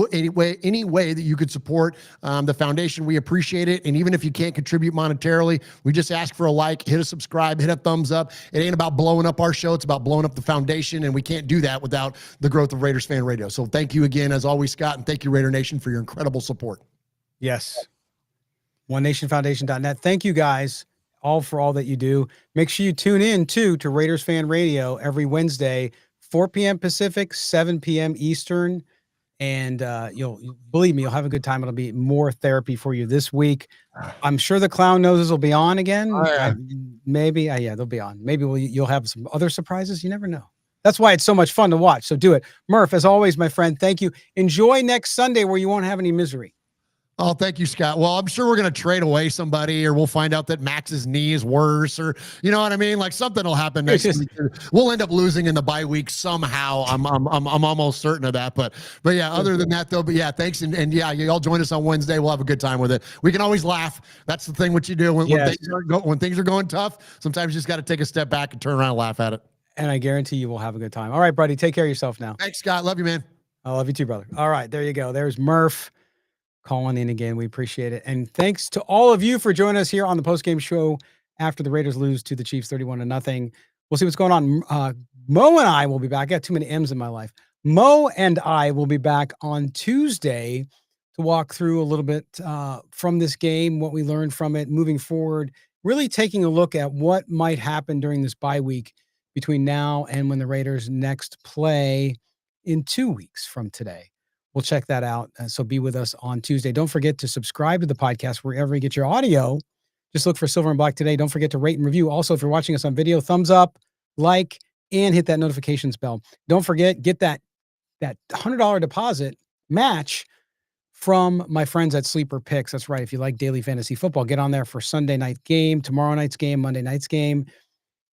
way that you could support the foundation, we appreciate it. And even if you can't contribute monetarily, we just ask for a like, hit a subscribe, hit a thumbs up. It ain't about blowing up our show. It's about blowing up the foundation, and we can't do that without the growth of Raiders Fan Radio. So thank you again, as always, Scott, and thank you, Raider Nation, for your incredible support. Yes. OneNationFoundation.net. Thank you guys all for all that you do. Make sure you tune in too to Raiders Fan Radio every Wednesday, 4 p.m. Pacific, 7 p.m. Eastern. And you'll believe me, you'll have a good time. It'll be more therapy for you this week. I'm sure the clown noses will be on again. Oh, yeah. Maybe, yeah, they'll be on. Maybe you'll have some other surprises. You never know. That's why it's so much fun to watch. So do it. Murph, as always, my friend, thank you. Enjoy next Sunday where you won't have any misery. Oh, thank you, Scott. Well, I'm sure we're going to trade away somebody, or we'll find out that Max's knee is worse, or you know what I mean? Like something will happen next week. We'll end up losing in the bye week somehow. I'm almost certain of that. But yeah, other than that though, but yeah, thanks. And yeah, you all join us on Wednesday. We'll have a good time with it. We can always laugh. That's the thing what you do when things are going tough. Sometimes you just got to take a step back and turn around and laugh at it. And I guarantee you will have a good time. All right, buddy. Take care of yourself now. Thanks, Scott. Love you, man. I love you too, brother. All right, there you go. There's Murph calling in again. We appreciate it. And thanks to all of you for joining us here on the postgame show after the Raiders lose to the Chiefs 31-0. We'll see what's going on. Mo and I will be back. I got too many M's in my life. Mo and I will be back on Tuesday to walk through a little bit from this game, what we learned from it moving forward, really taking a look at what might happen during this bye week between now and when the Raiders next play in 2 weeks from today. We'll check that out. So be with us on Tuesday. Don't forget to subscribe to the podcast wherever you get your audio. Just look for Silver and Black Today. Don't forget to rate and review. Also, if you're watching us on video, thumbs up, like, and hit that notifications bell. Don't forget, get that $100 deposit match from my friends at Sleeper Picks. That's right. If you like daily fantasy football, get on there for Sunday night game, tomorrow night's game, Monday night's game.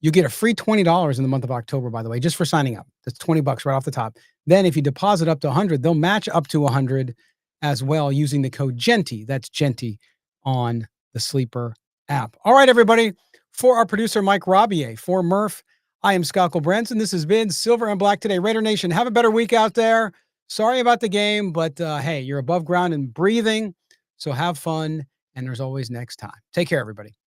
You get a free $20 in the month of October, by the way, just for signing up. That's $20 right off the top. Then if you deposit up to 100, they'll match up to 100 as well using the code GENTY. That's GENTY on the Sleeper app. All right, everybody. For our producer, Mike Robier, for Murf, I am Scott Branson. This has been Silver and Black Today. Raider Nation, have a better week out there. Sorry about the game, but hey, you're above ground and breathing. So have fun. And there's always next time. Take care, everybody.